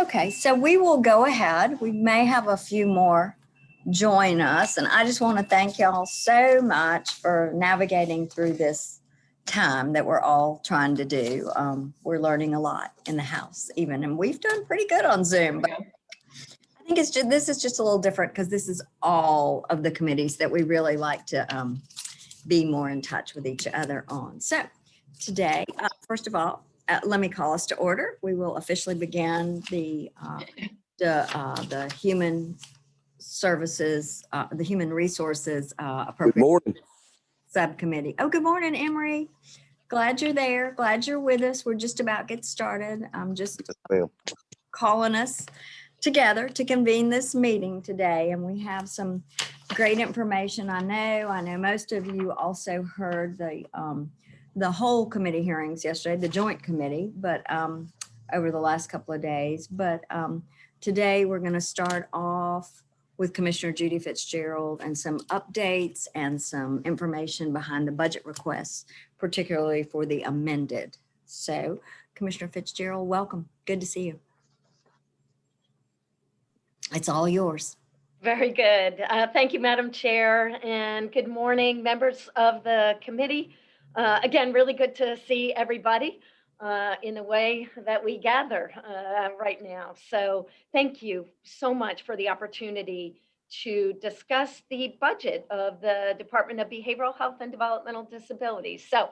Okay, so we will go ahead. We may have a few more join us, and I just want to thank y'all so much for navigating through this time that we're all trying to do. We're learning a lot in the house even, and we've done pretty good on Zoom, but I think it's just, this is just a little different because this is all of the committees that we really like to be more in touch with each other on. So today, first of all, let me call us to order. We will officially begin the human services, the human resources appropriate subcommittee. Oh, good morning, Emery. Glad you're there. Glad you're with us. We're just about to get started. I'm just calling us together to convene this meeting today, and we have some great information. I know most of you also heard the whole committee hearings yesterday, the joint committee, but over the last couple of days. But today we're going to start off with Commissioner Judy Fitzgerald and some updates and some information behind the budget requests, particularly for the amended. So Commissioner Fitzgerald, welcome. Good to see you. It's all yours. Very good. Thank you, Madam Chair, and good morning, members of the committee. Again, really good to see everybody in the way that we gather right now. So thank you so much for the opportunity to discuss the budget of the Department of Behavioral Health and Developmental Disabilities. So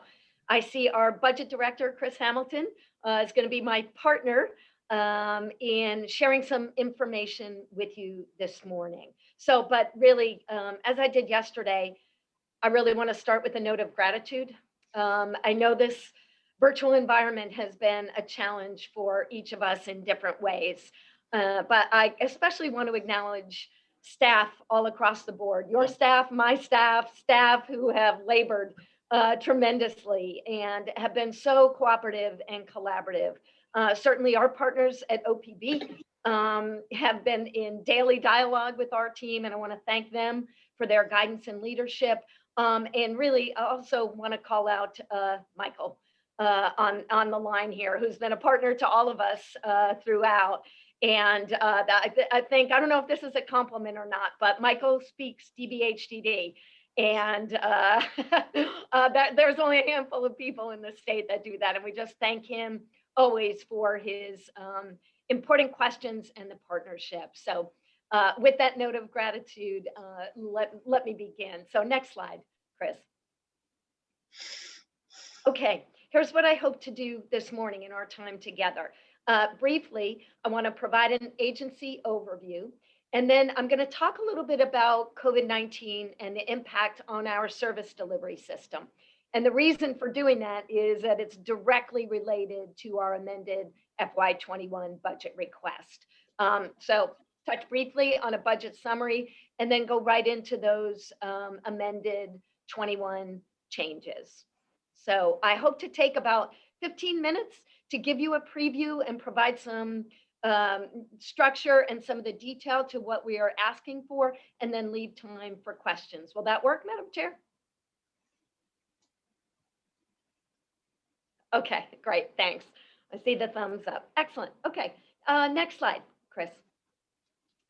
I see our budget director, Chris Hamilton, is going to be my partner in sharing some information with you this morning. So, but really, as I did yesterday, I really want to start with a note of gratitude. I know this virtual environment has been a challenge for each of us in different ways, but I especially want to acknowledge staff all across the board, your staff, my staff who have labored tremendously and have been so cooperative and collaborative. Certainly our partners at OPB have been in daily dialogue with our team, and I want to thank them for their guidance and leadership. And really, I also want to call out Michael on the line here, who's been a partner to all of us throughout. And I think, I don't know if this is a compliment or not, but Michael speaks Dbhd. And there's only a handful of people in the state that do that. And we just thank him always for his important questions and the partnership. So with that note of gratitude, let me begin. So next slide, Chris. Okay, here's what I hope to do this morning in our time together. Briefly, I want to provide an agency overview, and then I'm going to talk a little bit about COVID-19 and the impact on our service delivery system. And the reason for doing that is that it's directly related to our amended FY21 budget request. So touch briefly on a budget summary and then go right into those amended 21 changes. So I hope to take about 15 minutes to give you a preview and provide some structure and some of the detail to what we are asking for, and then leave time for questions. Will that work, Madam Chair? Okay, great, thanks. I see the thumbs up. Excellent. Okay, next slide, Chris.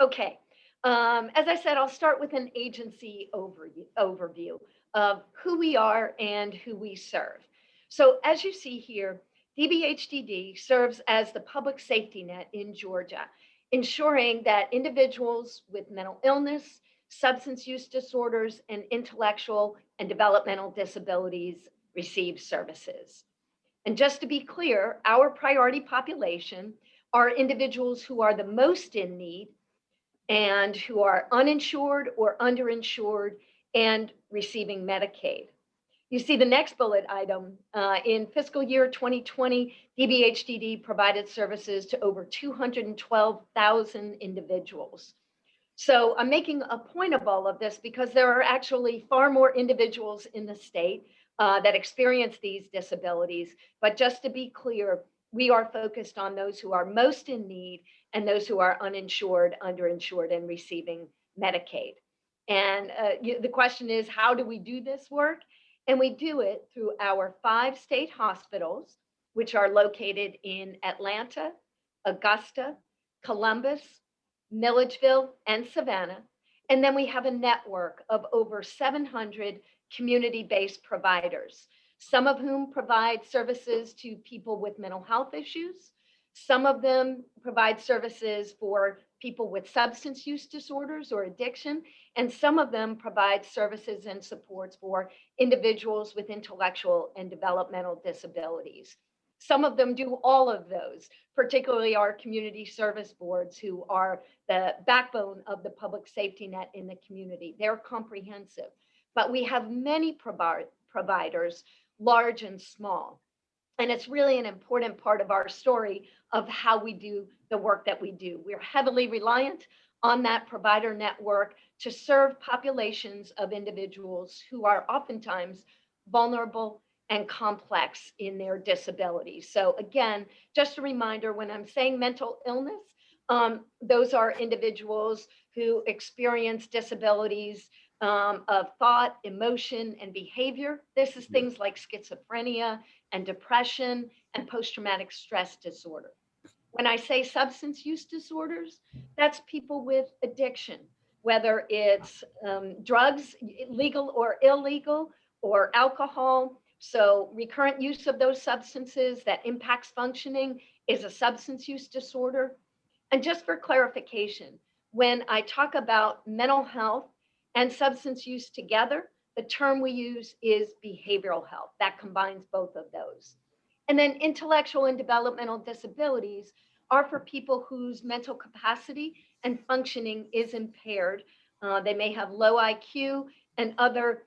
Okay, as I said, I'll start with an agency overview of who we are and who we serve. So as you see here, Dbhd serves as the public safety net in Georgia, ensuring that individuals with mental illness, substance use disorders, and intellectual and developmental disabilities receive services. And just to be clear, our priority population are individuals who are the most in need and who are uninsured or underinsured and receiving Medicaid. You see the next bullet item, in fiscal year 2020, Dbhd provided services to over 212,000 individuals. So I'm making a point of all of this because there are actually far more individuals in the state that experience these disabilities. But just to be clear, we are focused on those who are most in need and those who are uninsured, underinsured, and receiving Medicaid. And the question is, how do we do this work? And we do it through our 5 state hospitals, which are located in Atlanta, Augusta, Columbus, Milledgeville, and Savannah. And then we have a network of over 700 community-based providers, some of whom provide services to people with mental health issues. Some of them provide services for people with substance use disorders or addiction, and some of them provide services and supports for individuals with intellectual and developmental disabilities. Some of them do all of those, particularly our community service boards, who are the backbone of the public safety net in the community. They're comprehensive, but we have many providers, large and small. And it's really an important part of our story of how we do the work that we do. We're heavily reliant on that provider network to serve populations of individuals who are oftentimes vulnerable and complex in their disabilities. So again, just a reminder, when I'm saying mental illness, those are individuals who experience disabilities of thought, emotion, and behavior. This is things like schizophrenia and depression and post-traumatic stress disorder. When I say substance use disorders, that's people with addiction, whether it's drugs, legal or illegal, or alcohol. So recurrent use of those substances that impacts functioning is a substance use disorder. And just for clarification, when I talk about mental health and substance use together, the term we use is behavioral health. That combines both of those. And then intellectual and developmental disabilities are for people whose mental capacity and functioning is impaired. They may have low IQ and other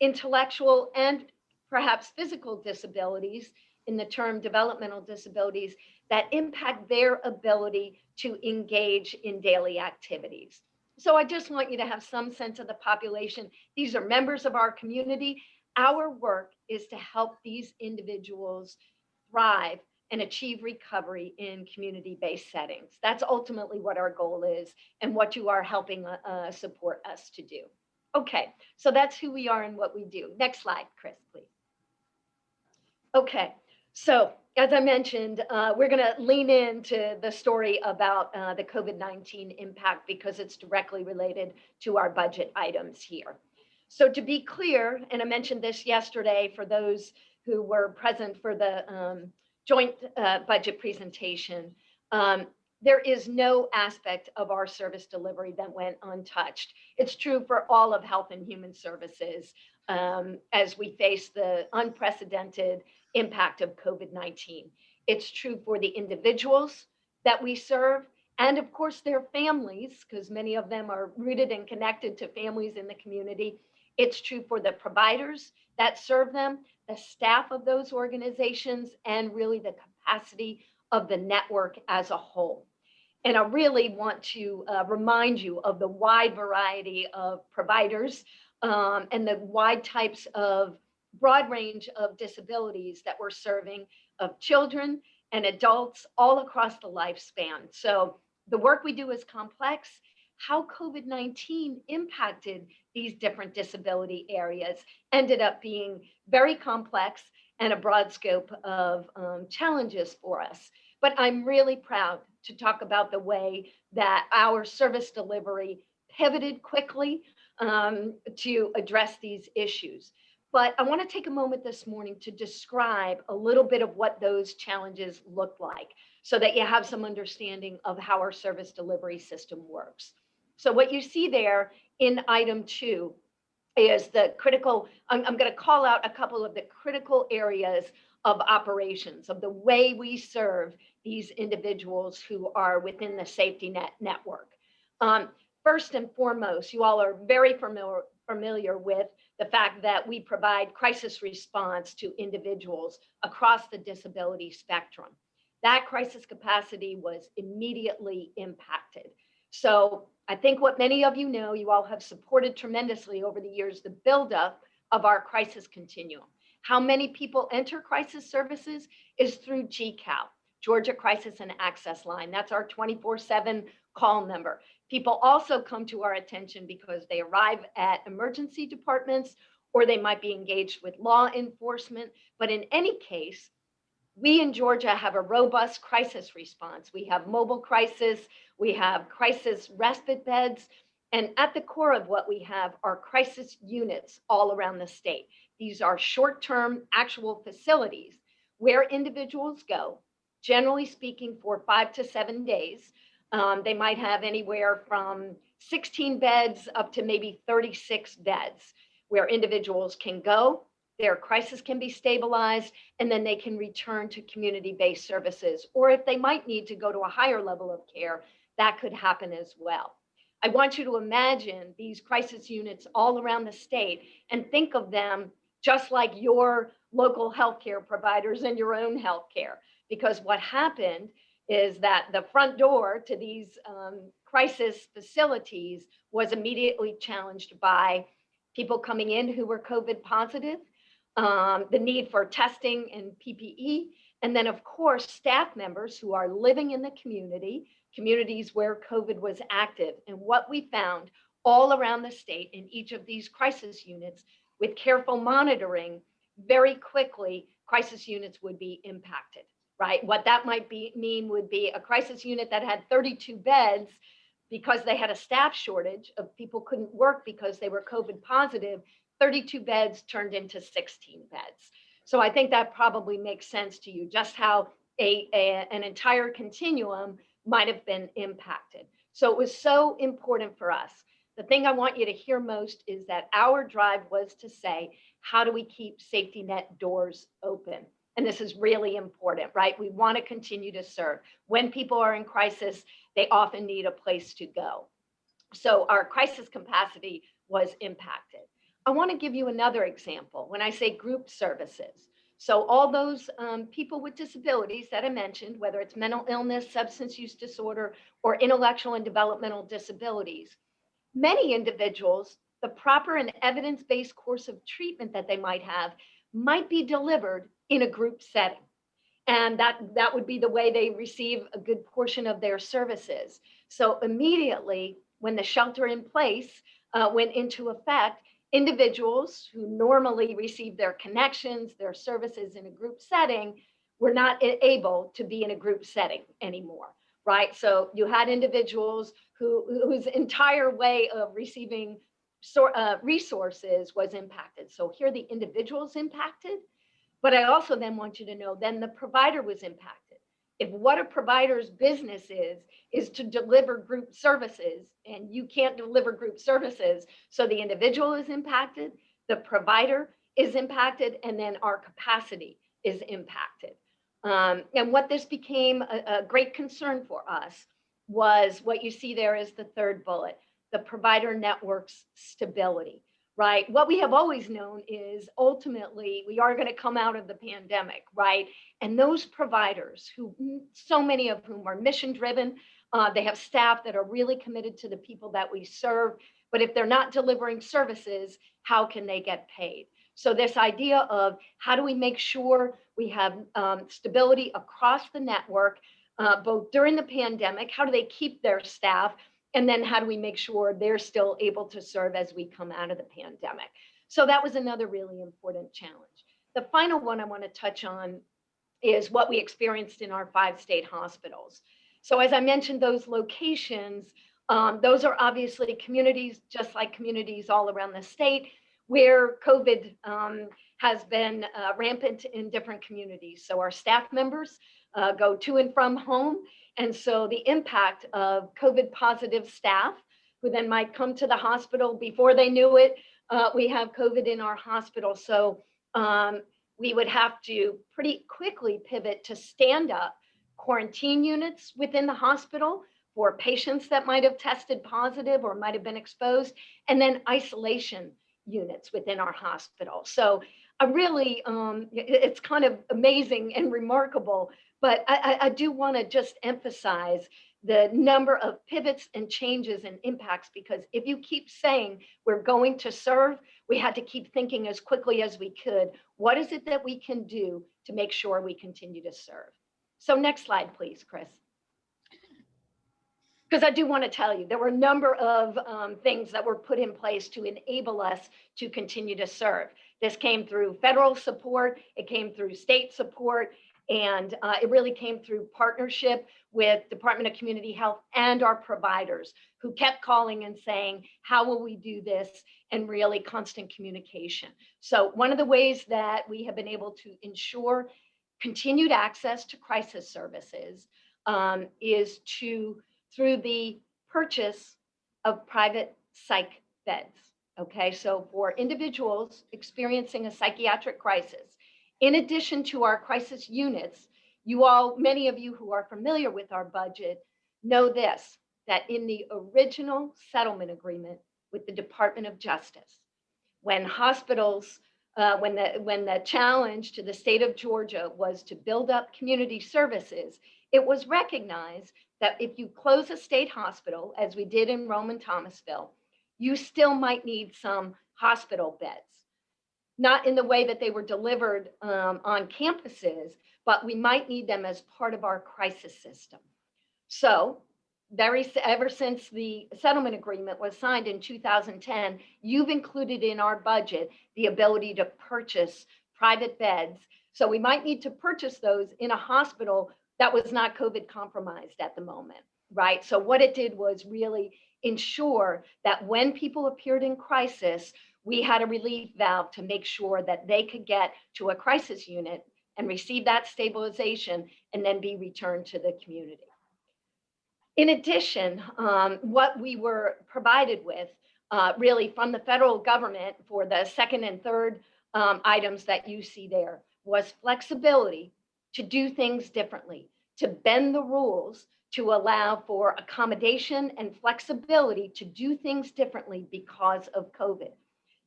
intellectual and perhaps physical disabilities, in the term developmental disabilities, that impact their ability to engage in daily activities. So I just want you to have some sense of the population. These are members of our community. Our work is to help these individuals thrive and achieve recovery in community-based settings. That's ultimately what our goal is and what you are helping support us to do. Okay, so that's who we are and what we do. Next slide, Chris, please. Okay, so as I mentioned, we're going to lean into the story about the COVID-19 impact because it's directly related to our budget items here. So to be clear, and I mentioned this yesterday for those who were present for the joint budget presentation, there is no aspect of our service delivery that went untouched. It's true for all of health and human services as we face the unprecedented impact of COVID-19. It's true for the individuals that we serve, and of course their families, because many of them are rooted and connected to families in the community. It's true for the providers that serve them, the staff of those organizations, and really the capacity of the network as a whole. And I really want to remind you of the wide variety of providers and the wide types of broad range of disabilities that we're serving, of children and adults all across the lifespan. So the work we do is complex. How COVID-19 impacted these different disability areas ended up being very complex and a broad scope of challenges for us. But I'm really proud to talk about the way that our service delivery pivoted quickly to address these issues. But I want to take a moment this morning to describe a little bit of what those challenges look like so that you have some understanding of how our service delivery system works. So what you see there in item 2 is the critical, I'm going to call out a couple of the critical areas of operations, of the way we serve these individuals who are within the safety net network. First and foremost, you all are very familiar with the fact that we provide crisis response to individuals across the disability spectrum. That crisis capacity was immediately impacted. So I think what many of you know, you all have supported tremendously over the years, the buildup of our crisis continuum. How many people enter crisis services is through GCAL, Georgia Crisis and Access Line. That's our 24/7 call number. People also come to our attention because they arrive at emergency departments or they might be engaged with law enforcement. But in any case, We in Georgia have a robust crisis response. We have mobile crisis, we have crisis respite beds, and at the core of what we have are crisis units all around the state. These are short-term actual facilities where individuals go, generally speaking, for 5 to 7 days. They might have anywhere from 16 beds up to maybe 36 beds where individuals can go, their crisis can be stabilized, and then they can return to community-based services. Or if they might need to go to a higher level of care, that could happen as well. I want you to imagine these crisis units all around the state and think of them just like your local healthcare providers and your own healthcare. Because what happened is that the front door to these crisis facilities was immediately challenged by people coming in who were COVID positive, the need for testing and PPE, and then of course, staff members who are living in the communities where COVID was active. And what we found all around the state in each of these crisis units, with careful monitoring, very quickly, crisis units would be impacted, right? What that might mean would be a crisis unit that had 32 beds because they had a staff shortage of people couldn't work because they were COVID positive. 32 beds turned into 16 beds. So I think that probably makes sense to you, just how an entire continuum might have been impacted. So it was so important for us. The thing I want you to hear most is that our drive was to say, how do we keep safety net doors open? And this is really important, right? We want to continue to serve. When people are in crisis, they often need a place to go. So our crisis capacity was impacted. I want to give you another example when I say group services. So all those people with disabilities that I mentioned, whether it's mental illness, substance use disorder, or intellectual and developmental disabilities, many individuals, the proper and evidence-based course of treatment that they might have might be delivered in a group setting. And that would be the way they receive a good portion of their services. So immediately when the shelter in place went into effect, individuals who normally receive their connections, their services in a group setting, were not able to be in a group setting anymore, right? So you had individuals whose entire way of receiving resources was impacted. So here the individual's impacted, but I also then want you to know then the provider was impacted. If what a provider's business is to deliver group services, and you can't deliver group services, so the individual is impacted, the provider is impacted, and then our capacity is impacted. And what this became a great concern for us was what you see there is the third bullet, the provider network's stability. Right? What we have always known is ultimately we are going to come out of the pandemic, right? And those providers, who so many of whom are mission driven, they have staff that are really committed to the people that we serve. But if they're not delivering services, how can they get paid? So this idea of how do we make sure we have stability across the network, both during the pandemic, how do they keep their staff? And then how do we make sure they're still able to serve as we come out of the pandemic? So that was another really important challenge. The final one I want to touch on is what we experienced in our 5 state hospitals. So as I mentioned, those locations, those are obviously communities, just like communities all around the state, where COVID has been rampant in different communities. So our staff members go to and from home. And so the impact of COVID positive staff who then might come to the hospital before they knew it, we have COVID in our hospital. So we would have to pretty quickly pivot to stand up quarantine units within the hospital for patients that might have tested positive or might have been exposed, and then isolation units within our hospital. So I really, it's kind of amazing and remarkable, but I do want to just emphasize the number of pivots and changes and impacts, because if you keep saying we're going to serve, we had to keep thinking as quickly as we could, what is it that we can do to make sure we continue to serve? So next slide, please, Chris. Because I do want to tell you, there were a number of things that were put in place to enable us to continue to serve. This came through federal support, it came through state support, and it really came through partnership with Department of Community Health and our providers who kept calling and saying, how will we do this? And really constant communication. So one of the ways that we have been able to ensure continued access to crisis services is through the purchase of private psych beds. Okay, so for individuals experiencing a psychiatric crisis, in addition to our crisis units, many of you who are familiar with our budget know this, that in the original settlement agreement with the Department of Justice, when hospitals, when the challenge to the state of Georgia was to build up community services, it was recognized that if you close a state hospital, as we did in Rome and Thomasville, you still might need some hospital beds. Not in the way that they were delivered on campuses, but we might need them as part of our crisis system. So ever since the settlement agreement was signed in 2010, you've included in our budget the ability to purchase private beds. So we might need to purchase those in a hospital that was not COVID compromised at the moment, right? So what it did was really ensure that when people appeared in crisis, we had a relief valve to make sure that they could get to a crisis unit and receive that stabilization and then be returned to the community. In addition, what we were provided with really from the federal government for the second and third items that you see there was flexibility to do things differently, to bend the rules, to allow for accommodation and flexibility to do things differently because of COVID.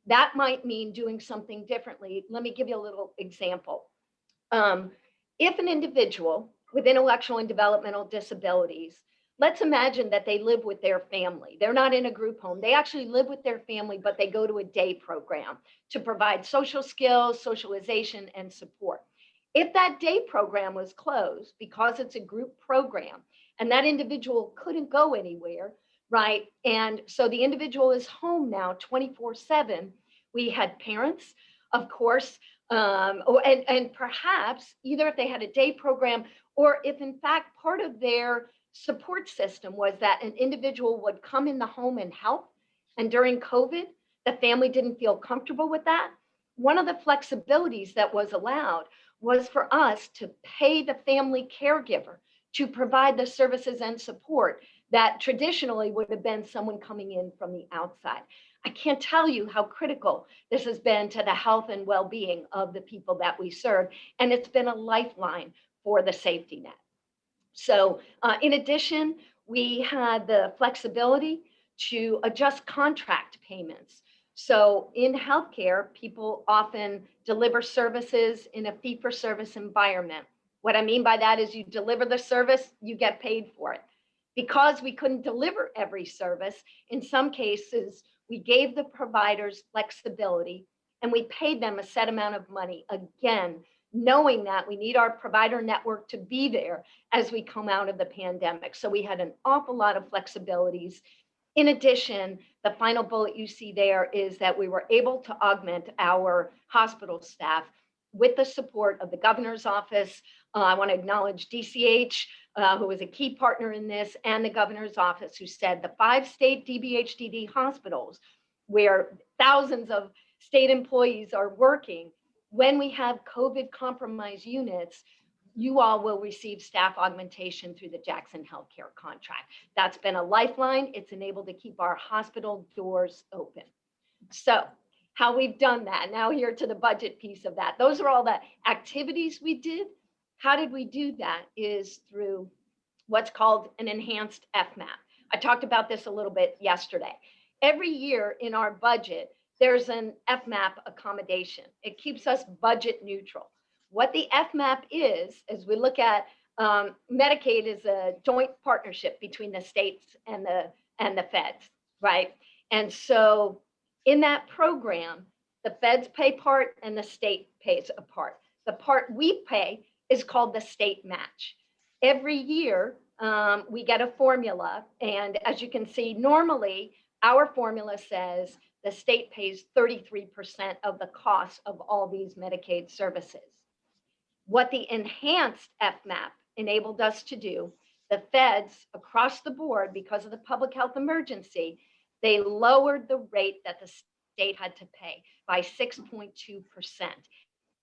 That might mean doing something differently. Let me give you a little example. If an individual with intellectual and developmental disabilities, let's imagine that they live with their family. They're not in a group home. They actually live with their family, but they go to a day program to provide social skills, socialization, and support. If that day program was closed because it's a group program and that individual couldn't go anywhere, right? And so the individual is home now 24/7. We had parents, of course, and perhaps either if they had a day program or if in fact part of their support system was that an individual would come in the home and help. And during COVID, the family didn't feel comfortable with that. One of the flexibilities that was allowed was for us to pay the family caregiver to provide the services and support that traditionally would have been someone coming in from the outside. I can't tell you how critical this has been to the health and well-being of the people that we serve. And it's been a lifeline for the safety net. So in addition, we had the flexibility to adjust contract payments. So in healthcare, people often deliver services in a fee-for-service environment. What I mean by that is you deliver the service, you get paid for it. Because we couldn't deliver every service, in some cases, we gave the providers flexibility and we paid them a set amount of money, again, knowing that we need our provider network to be there as we come out of the pandemic. So we had an awful lot of flexibilities. In addition, the final bullet you see there is that we were able to augment our hospital staff with the support of the governor's office. I want to acknowledge DCH, who was a key partner in this, and the governor's office, who said the 5 state Dbhd hospitals, where thousands of state employees are working, when we have COVID compromised units, you all will receive staff augmentation through the Jackson Healthcare contract. That's been a lifeline. It's enabled to keep our hospital doors open. So how we've done that, now here to the budget piece of that. Those are all the activities we did. How did we do that is through what's called an enhanced Fmap. I talked about this a little bit yesterday. Every year in our budget, there's an Fmap accommodation. It keeps us budget neutral. What the Fmap is, as we look at Medicaid is a joint partnership between the states and the feds, right? And so in that program, the feds pay part and the state pays a part. The part we pay is called the state match. Every year, we get a formula. And as you can see, normally our formula says the state pays 33% of the cost of all these Medicaid services. What the enhanced Fmap enabled us to do, the feds across the board, because of the public health emergency, they lowered the rate that the state had to pay by 6.2%.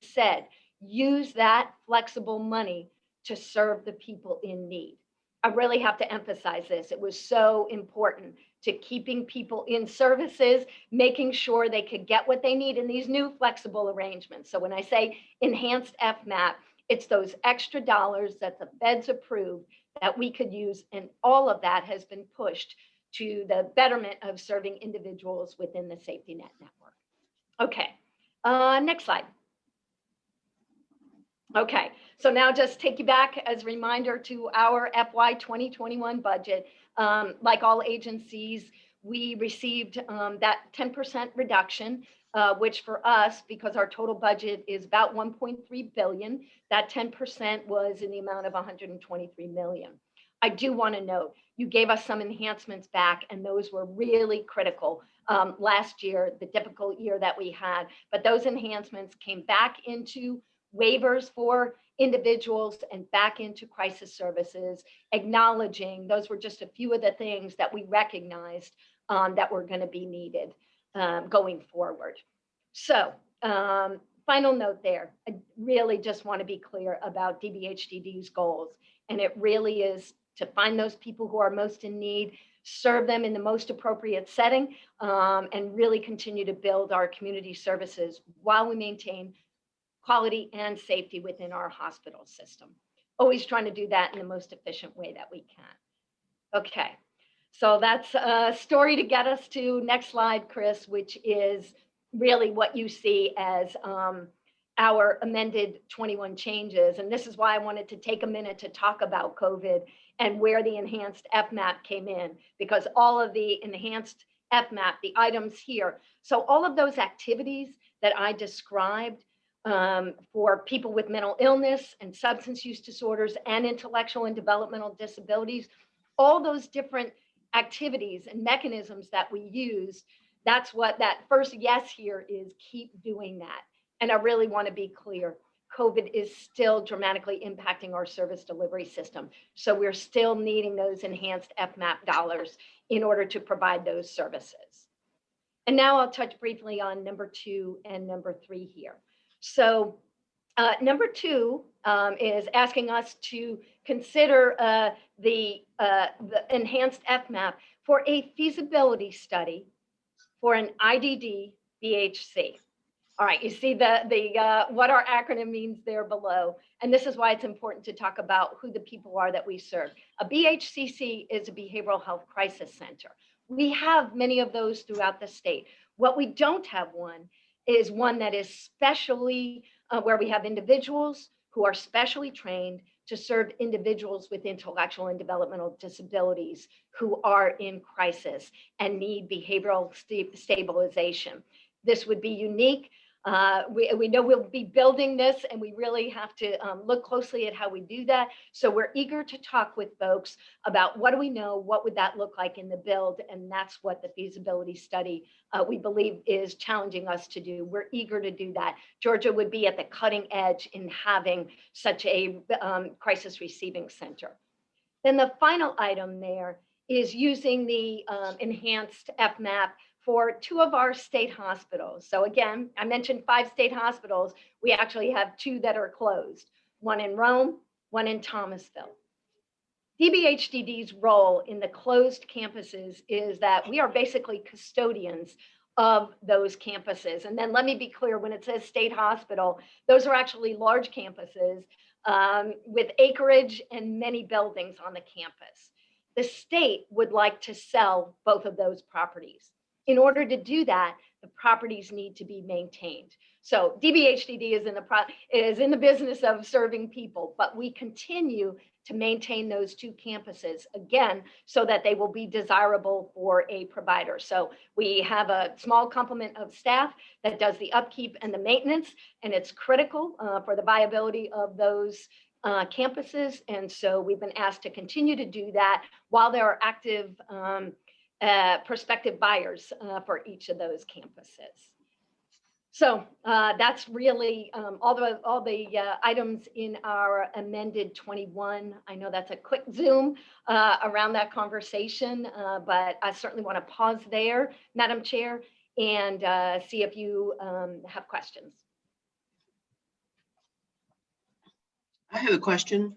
Said, use that flexible money to serve the people in need. I really have to emphasize this. It was so important to keeping people in services, making sure they could get what they need in these new flexible arrangements. So when I say enhanced Fmap, it's those extra dollars that the feds approved that we could use, and all of that has been pushed to the betterment of serving individuals within the safety net network. Okay, next slide. Okay, so now just take you back as a reminder to our FY 2021 budget. Like all agencies, we received that 10% reduction, which for us, because our total budget is about 1.3 billion, that 10% was in the amount of 123 million. I do want to note, you gave us some enhancements back, and those were really critical last year, the difficult year that we had. But those enhancements came back into waivers for individuals and back into crisis services, acknowledging those were just a few of the things that we recognized that were going to be needed going forward. So final note there, I really just want to be clear about DBHDD's goals. And it really is to find those people who are most in need, serve them in the most appropriate setting, and really continue to build our community services while we maintain quality and safety within our hospital system. Always trying to do that in the most efficient way that we can. Okay, so that's a story to get us to next slide, Chris, which is really what you see as our amended 21 changes. And this is why I wanted to take a minute to talk about COVID and where the enhanced Fmap came in, because all of the enhanced Fmap, the items here, so all of those activities that I described for people with mental illness and substance use disorders and intellectual and developmental disabilities, all those different activities and mechanisms that we use, that's what that first yes here is, keep doing that. And I really want to be clear, COVID is still dramatically impacting our service delivery system. So we're still needing those enhanced Fmap dollars in order to provide those services. And now I'll touch briefly on number 2 and number 3 here. So number 2 is asking us to consider the enhanced Fmap for a feasibility study for an IDD BHC. All right, you see what our acronym means there below. And this is why it's important to talk about who the people are that we serve. A BHCC is a behavioral health crisis center. We have many of those throughout the state. What we don't have is one that is specially where we have individuals who are specially trained to serve individuals with intellectual and developmental disabilities who are in crisis and need behavioral stabilization. This would be unique. We know we'll be building this, and we really have to look closely at how we do that. So we're eager to talk with folks about what do we know, what would that look like in the build, and that's what the feasibility study we believe is challenging us to do. We're eager to do that. Georgia would be at the cutting edge in having such a crisis receiving center. Then the final item there is using the enhanced Fmap for 2 of our state hospitals. So again, I mentioned 5 state hospitals. We actually have 2 that are closed, one in Rome, one in Thomasville. DBHDD's role in the closed campuses is that we are basically custodians of those campuses. And then let me be clear, when it says state hospital, those are actually large campuses with acreage and many buildings on the campus. The state would like to sell both of those properties. In order to do that, the properties need to be maintained. So DBHDD is in the business of serving people, but we continue to maintain those 2 campuses, again, so that they will be desirable for a provider. So we have a small complement of staff that does the upkeep and the maintenance, and it's critical for the viability of those campuses. And so we've been asked to continue to do that while there are active prospective buyers for each of those campuses. So that's really all the items in our amended 21. I know that's a quick zoom around that conversation, but I certainly want to pause there, Madam Chair, and see if you have questions. I have a question.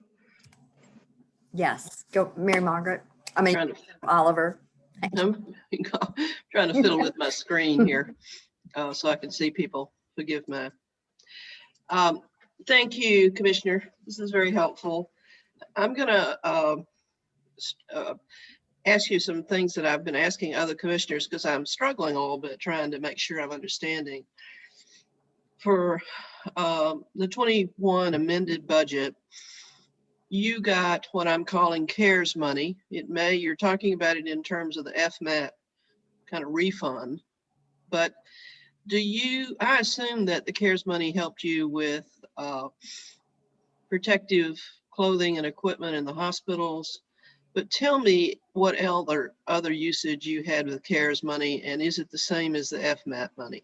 Yes, go, Mary Margaret. I mean, Trying to, Oliver. I'm trying to fiddle with my screen here so I can see people. Forgive me. Thank you, Commissioner. This is very helpful. I'm going to ask you some things that I've been asking other commissioners because I'm struggling a little bit trying to make sure I'm understanding. For the 21 amended budget, you got what I'm calling CARES money. You're talking about it in terms of the Fmap kind of refund, but I assume that the CARES money helped you with protective clothing and equipment in the hospitals, but tell me what other usage you had with CARES money, and is it the same as the Fmap money?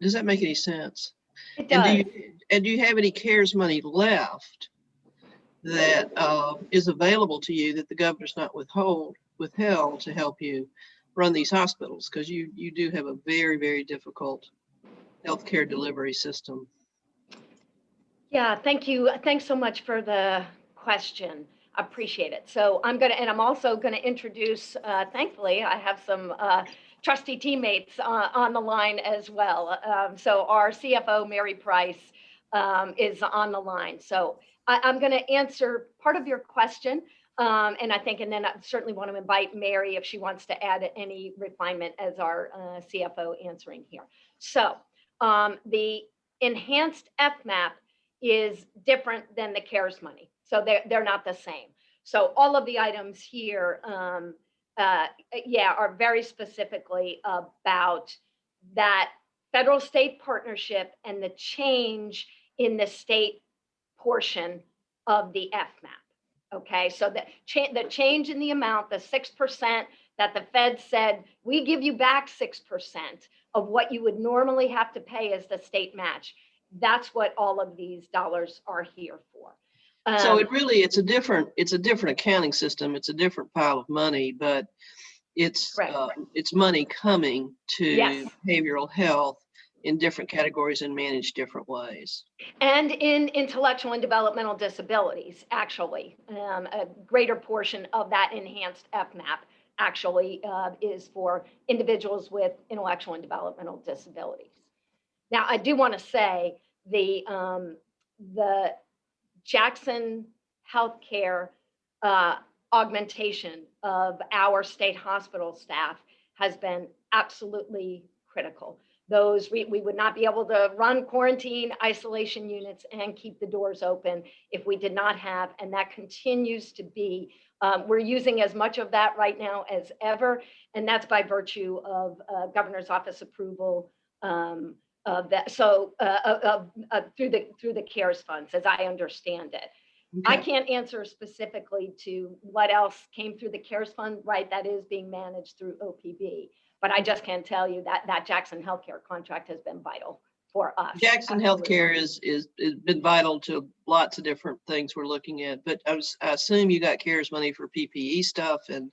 Does that make any sense? It does. And do you have any CARES money left that is available to you that the governor's not withheld to help you run these hospitals? Because you do have a very, very difficult healthcare delivery system. Yeah, thank you. Thanks so much for the question. I appreciate it. So I'm also gonna introduce, thankfully, I have some trusty teammates on the line as well. So our CFO, Mary Price, is on the line. So I'm gonna answer part of your question. And then I certainly want to invite Mary if she wants to add any refinement as our CFO answering here. So the enhanced Fmap is different than the CARES money. So they're not the same. So all of the items here, are very specifically about that federal-state partnership and the change in the state portion of the Fmap. Okay, so the change in the amount, the 6% that the Fed said, we give you back 6% of what you would normally have to pay as the state match. That's what all of these dollars are here for. So it's a different accounting system. It's a different pile of money, but it's money coming to behavioral health in different categories and managed different ways. And in intellectual and developmental disabilities, actually, a greater portion of that enhanced Fmap actually is for individuals with intellectual and developmental disabilities. Now, I do want to say the Jackson Healthcare augmentation of our state hospital staff has been absolutely critical. We would not be able to run quarantine isolation units and keep the doors open if we did not have, and that continues to be, we're using as much of that right now as ever, and that's by virtue of governor's office approval of that. So through the CARES funds, as I understand it. Okay. I can't answer specifically to what else came through the CARES fund, right? That is being managed through OPB. But I just can tell you that Jackson Healthcare contract has been vital for us. Jackson Healthcare is been vital to lots of different things we're looking at. But I assume you got CARES money for PPE stuff, and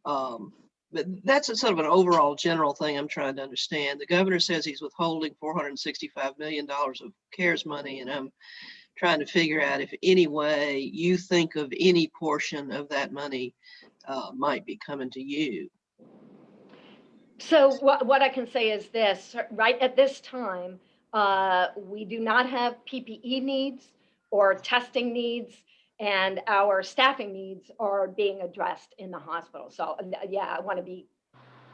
but that's a sort of an overall general thing I'm trying to understand. The governor says he's withholding $465 million of CARES money, and I'm trying to figure out if any way you think of any portion of that money might be coming to you. So what I can say is this, right at this time, we do not have PPE needs or testing needs, and our staffing needs are being addressed in the hospital. So yeah, I want to be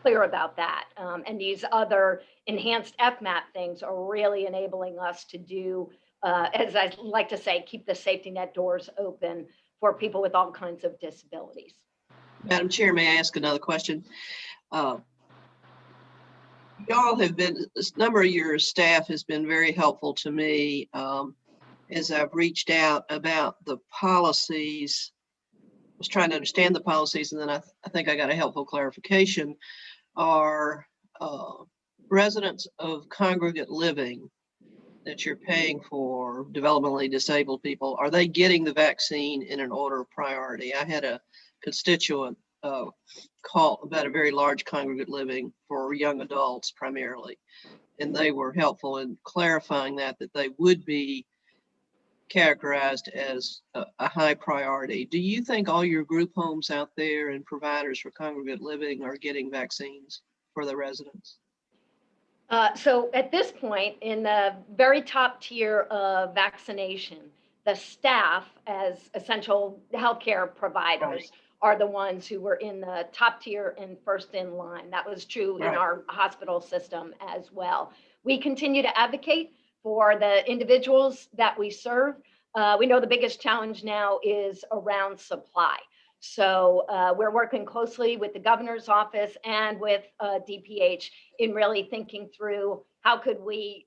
clear about that. And these other enhanced Fmap things are really enabling us to do, as I like to say, keep the safety net doors open for people with all kinds of disabilities. Madam Chair, may I ask another question? Y'all have been, a number of your staff has been very helpful to me as I've reached out about the policies was trying to understand the policies, and then I think I got a helpful clarification. Are residents of congregate living that you're paying for, developmentally disabled people, are they getting the vaccine in an order of priority? I had a constituent call about a very large congregate living for young adults primarily, and they were helpful in clarifying that they would be characterized as a high priority. Do you think all your group homes out there and providers for congregate living are getting vaccines for the residents? So at this point, in the very top tier of vaccination, the staff as essential healthcare providers are the ones who were in the top tier and first in line. That was true in our hospital system as well. We continue to advocate for the individuals that we serve. We know the biggest challenge now is around supply. So we're working closely with the governor's office and with DPH in really thinking through how could we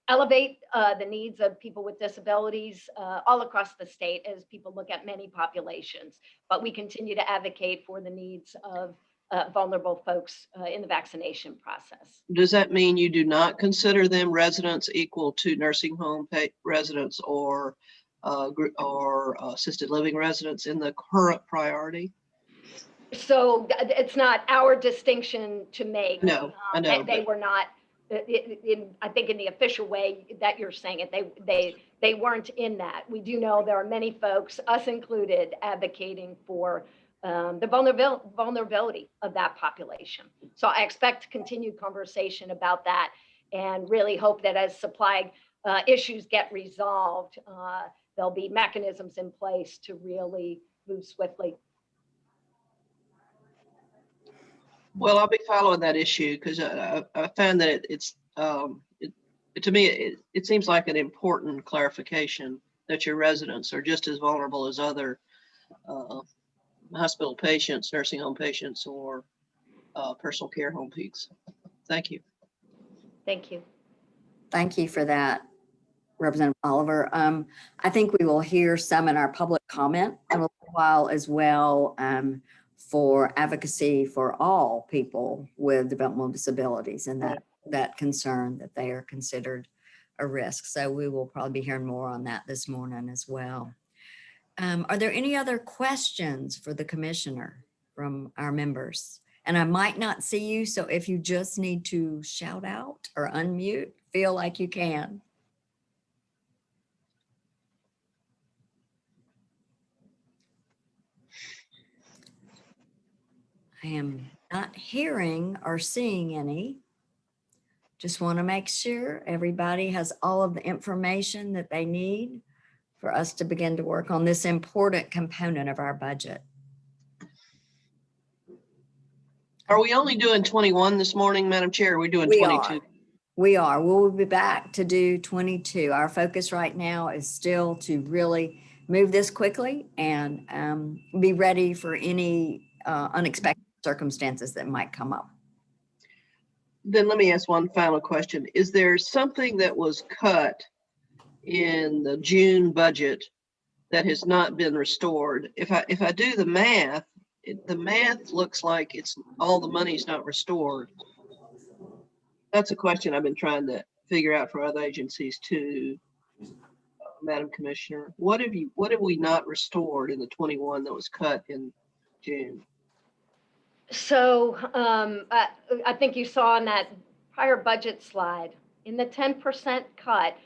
elevate the needs of people with disabilities all across the state as people look at many populations. But we continue to advocate for the needs of vulnerable folks in the vaccination process. Does that mean you do not consider them residents equal to nursing home residents or assisted living residents in the current priority? So it's not our distinction to make. No, I know. They were not, I think in the official way that you're saying it, they weren't in that. We do know there are many folks, us included, advocating for the vulnerability of that population. So I expect continued conversation about that and really hope that as supply issues get resolved, there'll be mechanisms in place to really move swiftly. Well, I'll be following that issue because I found that to me, it seems like an important clarification that your residents are just as vulnerable as other hospital patients, nursing home patients, or personal care home peaks. Thank you. Thank you. Thank you for that, Representative Oliver. I think we will hear some in our public comment in a little while as well for advocacy for all people with developmental disabilities and that concern that they are considered a risk. So we will probably be hearing more on that this morning as well. Are there any other questions for the commissioner from our members? And I might not see you, so if you just need to shout out or unmute, feel like you can. I am not hearing or seeing any. Just want to make sure everybody has all of the information that they need for us to begin to work on this important component of our budget. Are we only doing 21 this morning, Madam Chair? Or are we doing 22? We are. We'll be back to do 22. Our focus right now is still to really move this quickly and be ready for any unexpected circumstances that might come up. Then let me ask one final question. Is there something that was cut in the June budget that has not been restored? If I do the math looks like it's all the money's not restored. That's a question I've been trying to figure out for other agencies too, Madam Commissioner. What have we not restored in the 21 that was cut in June? So I think you saw on that prior budget slide, in the 10% cut,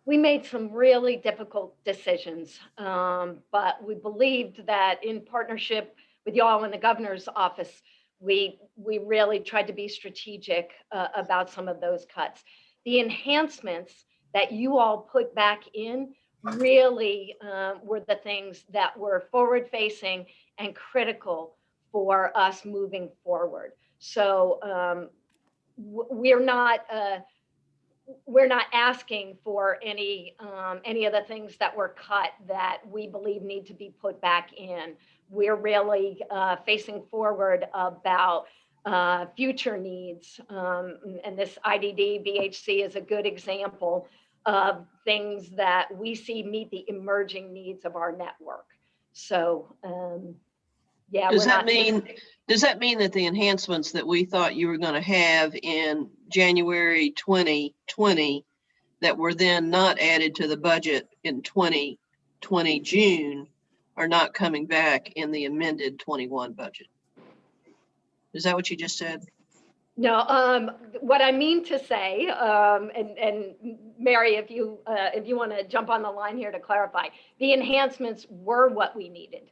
we made some really difficult decisions, but we believed that in partnership with y'all in the governor's office, we really tried to be strategic about some of those cuts. The enhancements that you all put back in really were the things that were forward facing and critical for us moving forward. So we're not asking for any of the things that were cut that we believe need to be put back in. We're really facing forward about future needs, and this IDD BHC is a good example of things that we see meet the emerging needs of our network. So, yeah, Does that mean that the enhancements that we thought you were going to have in January 2020 that were then not added to the budget in 2020 June are not coming back in the amended 21 budget? Is that what you just said? No, what I mean to say, and Mary, if you want to jump on the line here to clarify, the enhancements were what we needed.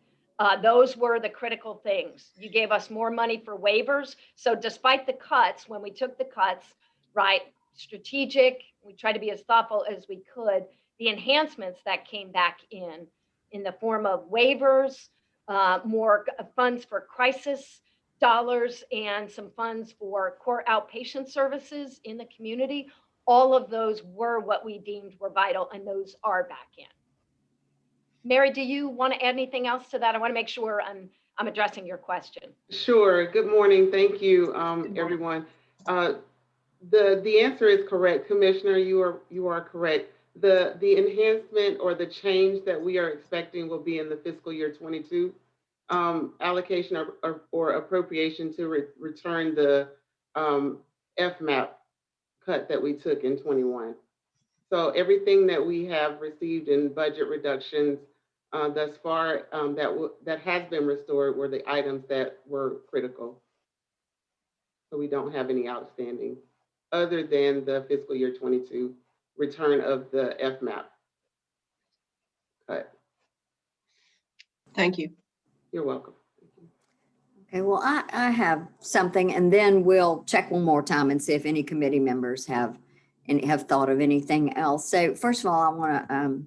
Those were the critical things. You gave us more money for waivers. So despite the cuts, when we took the cuts, right, strategic, we tried to be as thoughtful as we could. The enhancements that came back in the form of waivers, more funds for crisis dollars, and some funds for core outpatient services in the community. All of those were what we deemed were vital, and those are back in. Mary, do you want to add anything else to that? I want to make sure I'm addressing your question. Sure. Good morning. Thank you, everyone. The answer is correct, Commissioner. You are correct. The enhancement or the change that we are expecting will be in the fiscal year 22 allocation or appropriation to return the Fmap cut that we took in 21. So everything that we have received in budget reductions thus far that has been restored were the items that were critical. So we don't have any outstanding other than the fiscal year 22 return of the Fmap cut. Thank you. You're welcome. Okay, well, I have something, and then we'll check one more time and see if any committee members have thought of anything else. So first of all, I want to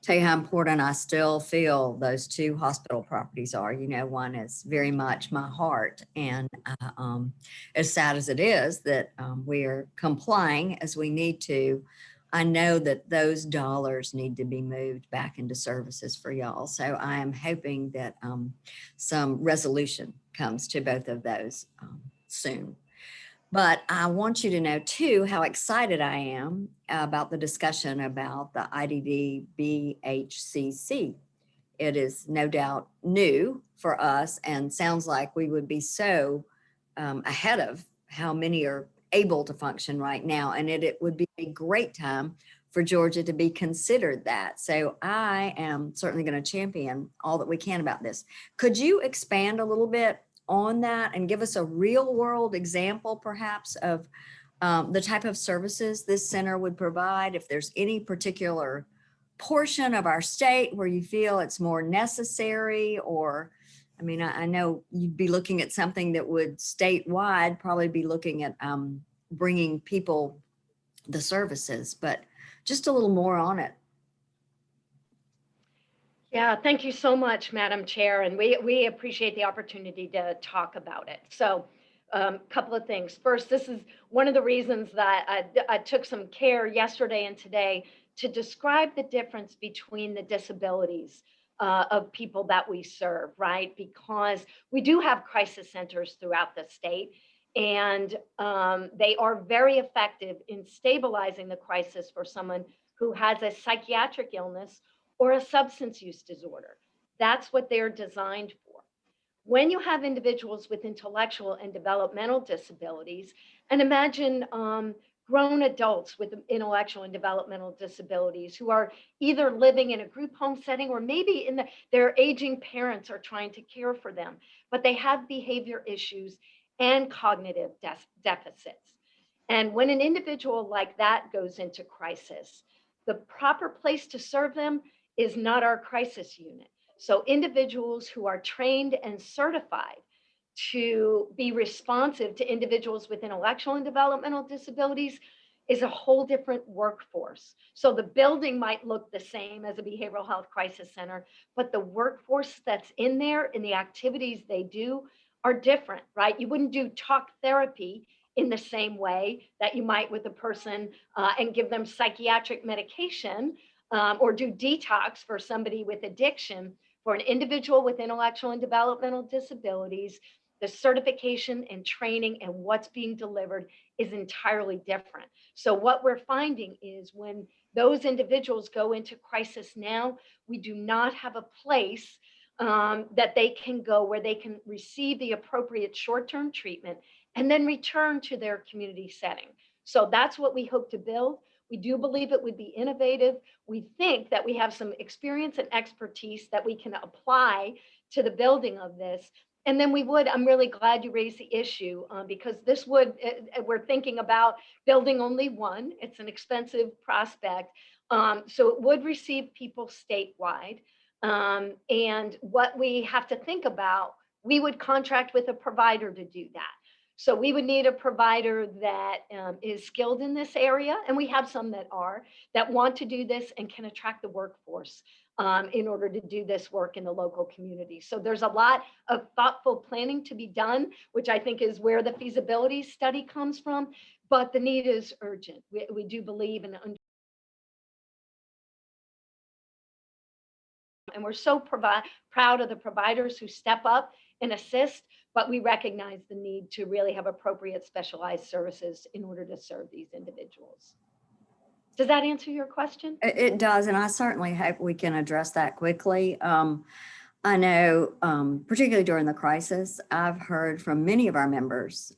tell you how important I still feel those two hospital properties are. You know, one is very much my heart, and as sad as it is that we are complying as we need to, I know that those dollars need to be moved back into services for y'all. So I am hoping that some resolution comes to both of those soon. But I want you to know too how excited I am about the discussion about the IDD-BHCC. It is no doubt new for us and sounds like we would be so ahead of how many are able to function right now. And it would be a great time for Georgia to be considered that. So I am certainly going to champion all that we can about this. Could you expand a little bit on that and give us a real world example perhaps of the type of services this center would provide? If there's any particular portion of our state where you feel it's more necessary, or I mean, I know you'd be looking at something that would statewide probably be looking at bringing people the services, but just a little more on it. Yeah, thank you so much, Madam Chair, and we appreciate the opportunity to talk about it. So a couple of things. First, this is one of the reasons that I took some care yesterday and today to describe the difference between the disabilities of people that we serve, right? Because we do have crisis centers throughout the state, and they are very effective in stabilizing the crisis for someone who has a psychiatric illness or a substance use disorder. That's what they're designed for. When you have individuals with intellectual and developmental disabilities, and imagine grown adults with intellectual and developmental disabilities who are either living in a group home setting or maybe their aging parents are trying to care for them, but they have behavior issues and cognitive deficits. And when an individual like that goes into crisis, the proper place to serve them is not our crisis unit. So individuals who are trained and certified to be responsive to individuals with intellectual and developmental disabilities is a whole different workforce. So the building might look the same as a behavioral health crisis center, but the workforce that's in there and the activities they do are different, right? You wouldn't do talk therapy in the same way that you might with a person and give them psychiatric medication or do detox for somebody with addiction. For an individual with intellectual and developmental disabilities, the certification and training and what's being delivered is entirely different. So what we're finding is when those individuals go into crisis now, we do not have a place that they can go where they can receive the appropriate short-term treatment and then return to their community setting. So that's what we hope to build. We do believe it would be innovative. We think that we have some experience and expertise that we can apply to the building of this. And then I'm really glad you raised the issue because this we're thinking about building only one. It's an expensive prospect. So it would receive people statewide. And what we have to think about, we would contract with a provider to do that. So we would need a provider that is skilled in this area, and we have some that want to do this and can attract the workforce in order to do this work in the local community. So there's a lot of thoughtful planning to be done, which I think is where the feasibility study comes from, but the need is urgent. We do believe in and we're so proud of the providers who step up and assist, but we recognize the need to really have appropriate specialized services in order to serve these individuals. Does that answer your question? It does, and I certainly hope we can address that quickly. I know, particularly during the crisis, I've heard from many of our members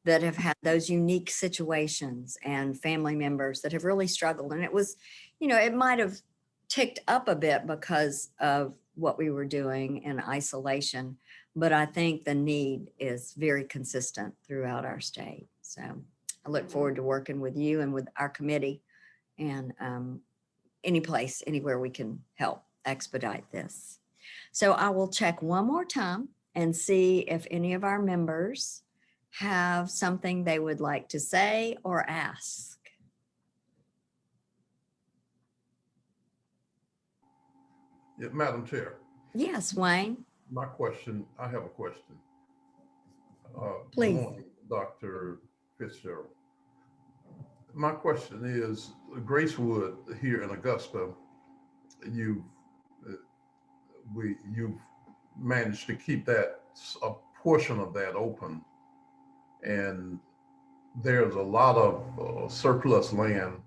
that have had those unique situations and family members that have really struggled. And it was, it might have ticked up a bit because of what we were doing in isolation, but I think the need is very consistent throughout our state. So I look forward to working with you and with our committee and anywhere we can help expedite this. So I will check one more time and see if any of our members have something they would like to say or ask. Yeah, Madam Chair. Yes, Wayne. I have a question. Please. Good morning, Dr. Fitzgerald. My question is, Gracewood here in Augusta, you've managed to keep a portion of that open, and there's a lot of surplus land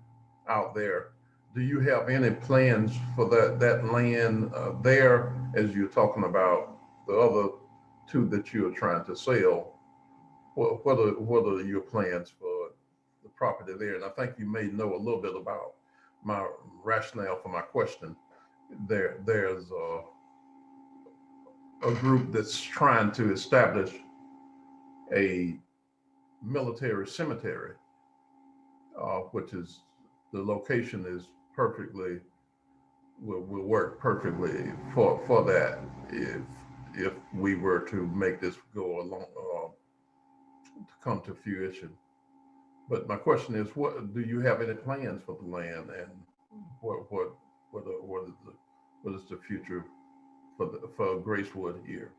out there. Do you have any plans for that land there, as you're talking about the other two that you're trying to sell? What are your plans for the property there? And I think you may know a little bit about my rationale for my question. There's a group that's trying to establish a military cemetery, which is, the location is will work perfectly for that if we were to make this go along to come to fruition. But my question is, what do you have any plans for the land, and what is the future for Gracewood here?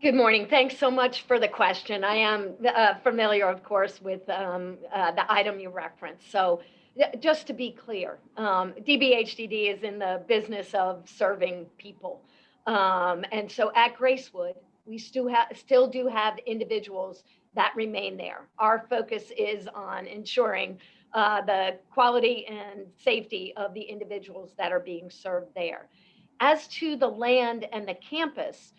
Good morning. Thanks so much for the question. I am familiar, of course, with the item you referenced. So just to be clear, Dbhd is in the business of serving people. And so at Gracewood, we still do have individuals that remain there. Our focus is on ensuring the quality and safety of the individuals that are being served there. As to the land and the campus,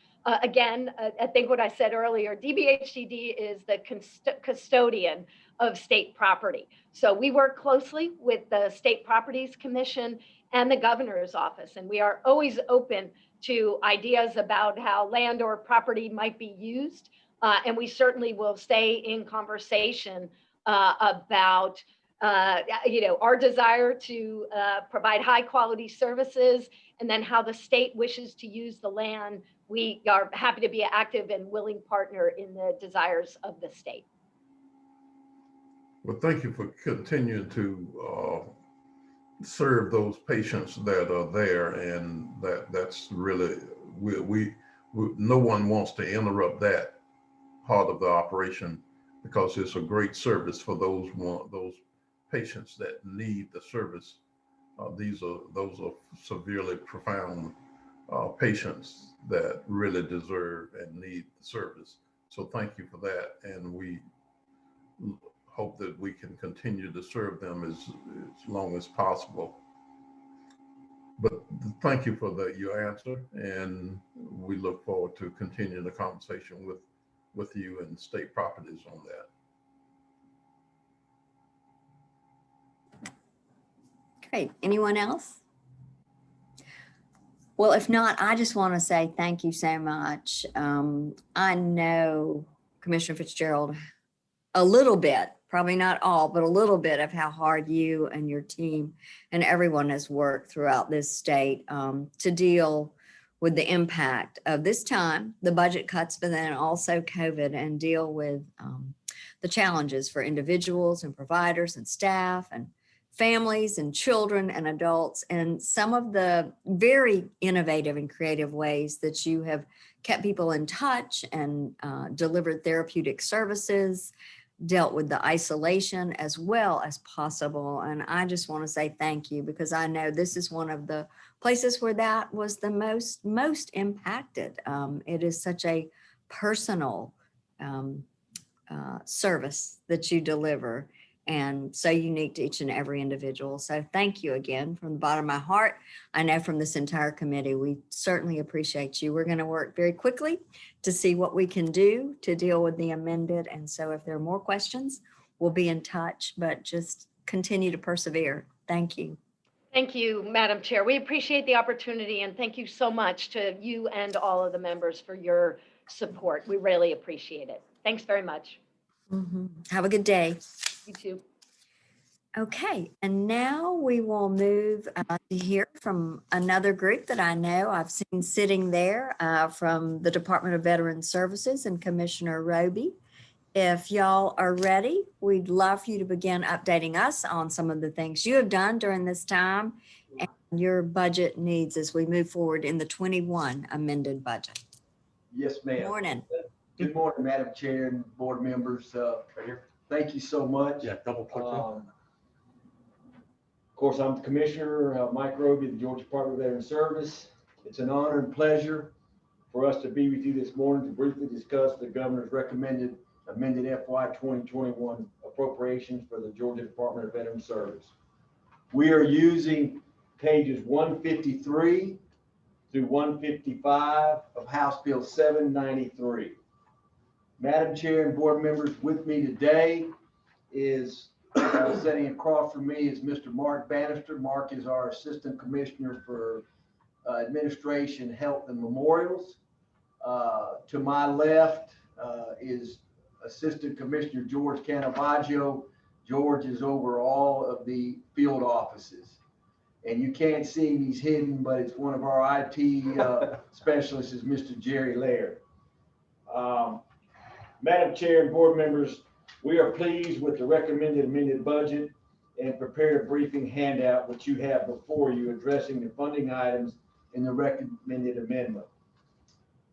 again, I think what I said earlier, Dbhd is the custodian of state property. So we work closely with the State Properties Commission and the governor's office, and we are always open to ideas about how land or property might be used. And we certainly will stay in conversation about our desire to provide high quality services, and then how the state wishes to use the land. We are happy to be an active and willing partner in the desires of the state. Well, thank you for continuing to serve those patients that are there, and that's really, we no one wants to interrupt that part of the operation, because it's a great service for those patients that need the service. Those are severely profound patients that really deserve and need the service. So thank you for that. And we hope that we can continue to serve them as long as possible. But thank you for your answer, and we look forward to continuing the conversation with you and state properties on that. Great. Anyone else? Well, if not, I just want to say thank you so much. I know Commissioner Fitzgerald a little bit, probably not all, but a little bit of how hard you and your team and everyone has worked throughout this state to deal with the impact of this time, the budget cuts, but then also COVID, and deal with the challenges for individuals and providers and staff and families and children and adults, and some of the very innovative and creative ways that you have kept people in touch and delivered therapeutic services, dealt with the isolation as well as possible. And I just want to say thank you, because I know this is one of the places where that was the most impacted. It is such a personal service that you deliver, and so unique to each and every individual. So thank you again from the bottom of my heart. I know from this entire committee, we certainly appreciate you. We're going to work very quickly to see what we can do to deal with the amended. And so if there are more questions, we'll be in touch, but just continue to persevere. Thank you. Thank you, Madam Chair. We appreciate the opportunity, and thank you so much to you and all of the members for your support. We really appreciate it. Thanks very much. Have a good day. You too. Okay, and now we will move to hear from another group that I know I've seen sitting there from the Department of Veterans Services and Commissioner Roby. If y'all are ready, we'd love for you to begin updating us on some of the things you have done during this time and your budget needs as we move forward in the 21 amended budget. Yes, ma'am. Morning. Good morning, Madam Chair and board members. Thank you so much. Yeah, double click that. Of course, I'm Commissioner Mike Roby of the Georgia Department of Veterans Service. It's an honor and pleasure for us to be with you this morning to briefly discuss the governor's recommended amended FY 2021 appropriations for the Georgia Department of Veterans Service. We are using pages 153 through 155 of House Bill 793. Madam Chair and board members, with me today is sitting across from me is Mr. Mark Bannister. Mark is our Assistant Commissioner for Administration, Health, and Memorials. To my left is Assistant Commissioner George Canavaggio. George is over all of the field offices. And you can't see him, he's hidden, but it's one of our IT specialists is Mr. Jerry Laird. Madam Chair and board members, we are pleased with the recommended amended budget and prepared a briefing handout which you have before you addressing the funding items in the recommended amendment.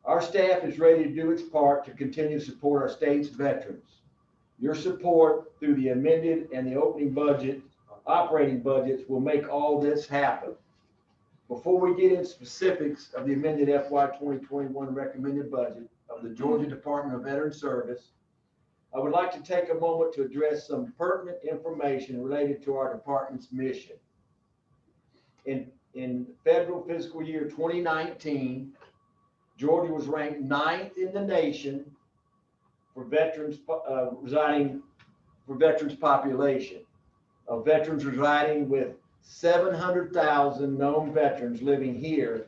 Our staff is ready to do its part to continue to support our state's veterans. Your support through the amended and the opening budget, operating budgets will make all this happen. Before we get into specifics of the amended FY 2021 recommended budget of the Georgia Department of Veterans Service, I would like to take a moment to address some pertinent information related to our department's mission. In federal fiscal year 2019, Georgia was ranked 9th in the nation for veterans veterans population. Of veterans residing with 700,000 known veterans living here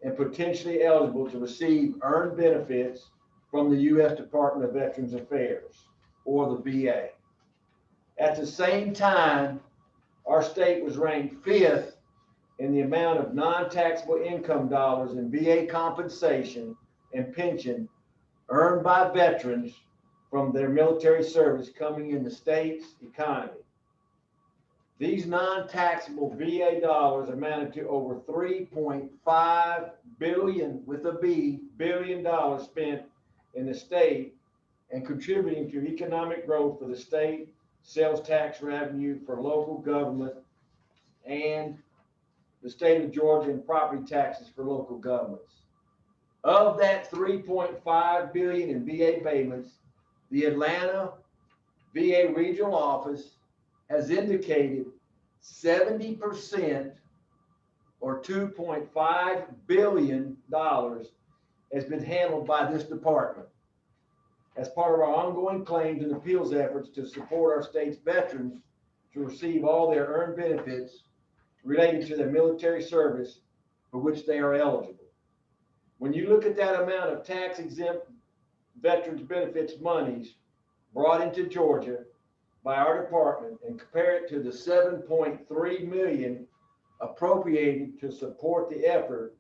and potentially eligible to receive earned benefits from the U.S. Department of Veterans Affairs, or the VA. At the same time, our state was ranked 5th in the amount of non-taxable income dollars in VA compensation and pension earned by veterans from their military service coming in the state's economy. These non-taxable VA dollars amounted to over $3.5 billion, with a B, billion dollars spent in the state and contributing to economic growth for the state, sales tax revenue for local government, and the state of Georgia in property taxes for local governments. Of that 3.5 billion in VA payments, the Atlanta VA regional office has indicated 70% or $2.5 billion has been handled by this department as part of our ongoing claims and appeals efforts to support our state's veterans to receive all their earned benefits related to their military service for which they are eligible. When you look at that amount of tax exempt veterans benefits monies brought into Georgia by our department and compare it to the 7.3 million appropriated to support the effort,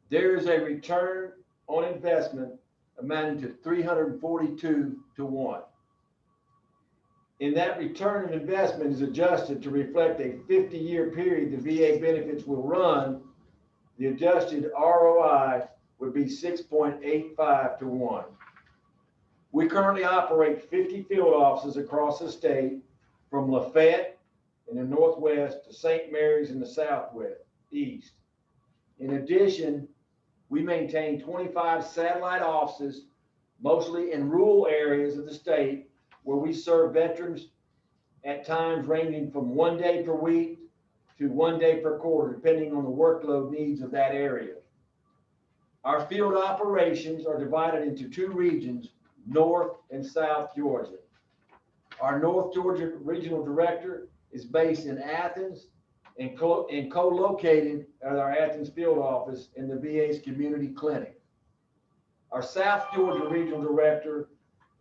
there is a return on investment amounting to 342 to 1. In that return on investment is adjusted to reflect a 50-year period the VA benefits will run, the adjusted ROI would be 6.85 to 1. We currently operate 50 field offices across the state, from Lafayette in the northwest to St. Mary's in the southwest, east. In addition, we maintain 25 satellite offices, mostly in rural areas of the state, where we serve veterans at times ranging from 1 day per week to 1 day per quarter, depending on the workload needs of that area. Our field operations are divided into 2 regions, North and South Georgia. Our North Georgia Regional Director is based in Athens and co-located at our Athens field office in the VA's community clinic. Our South Georgia Regional Director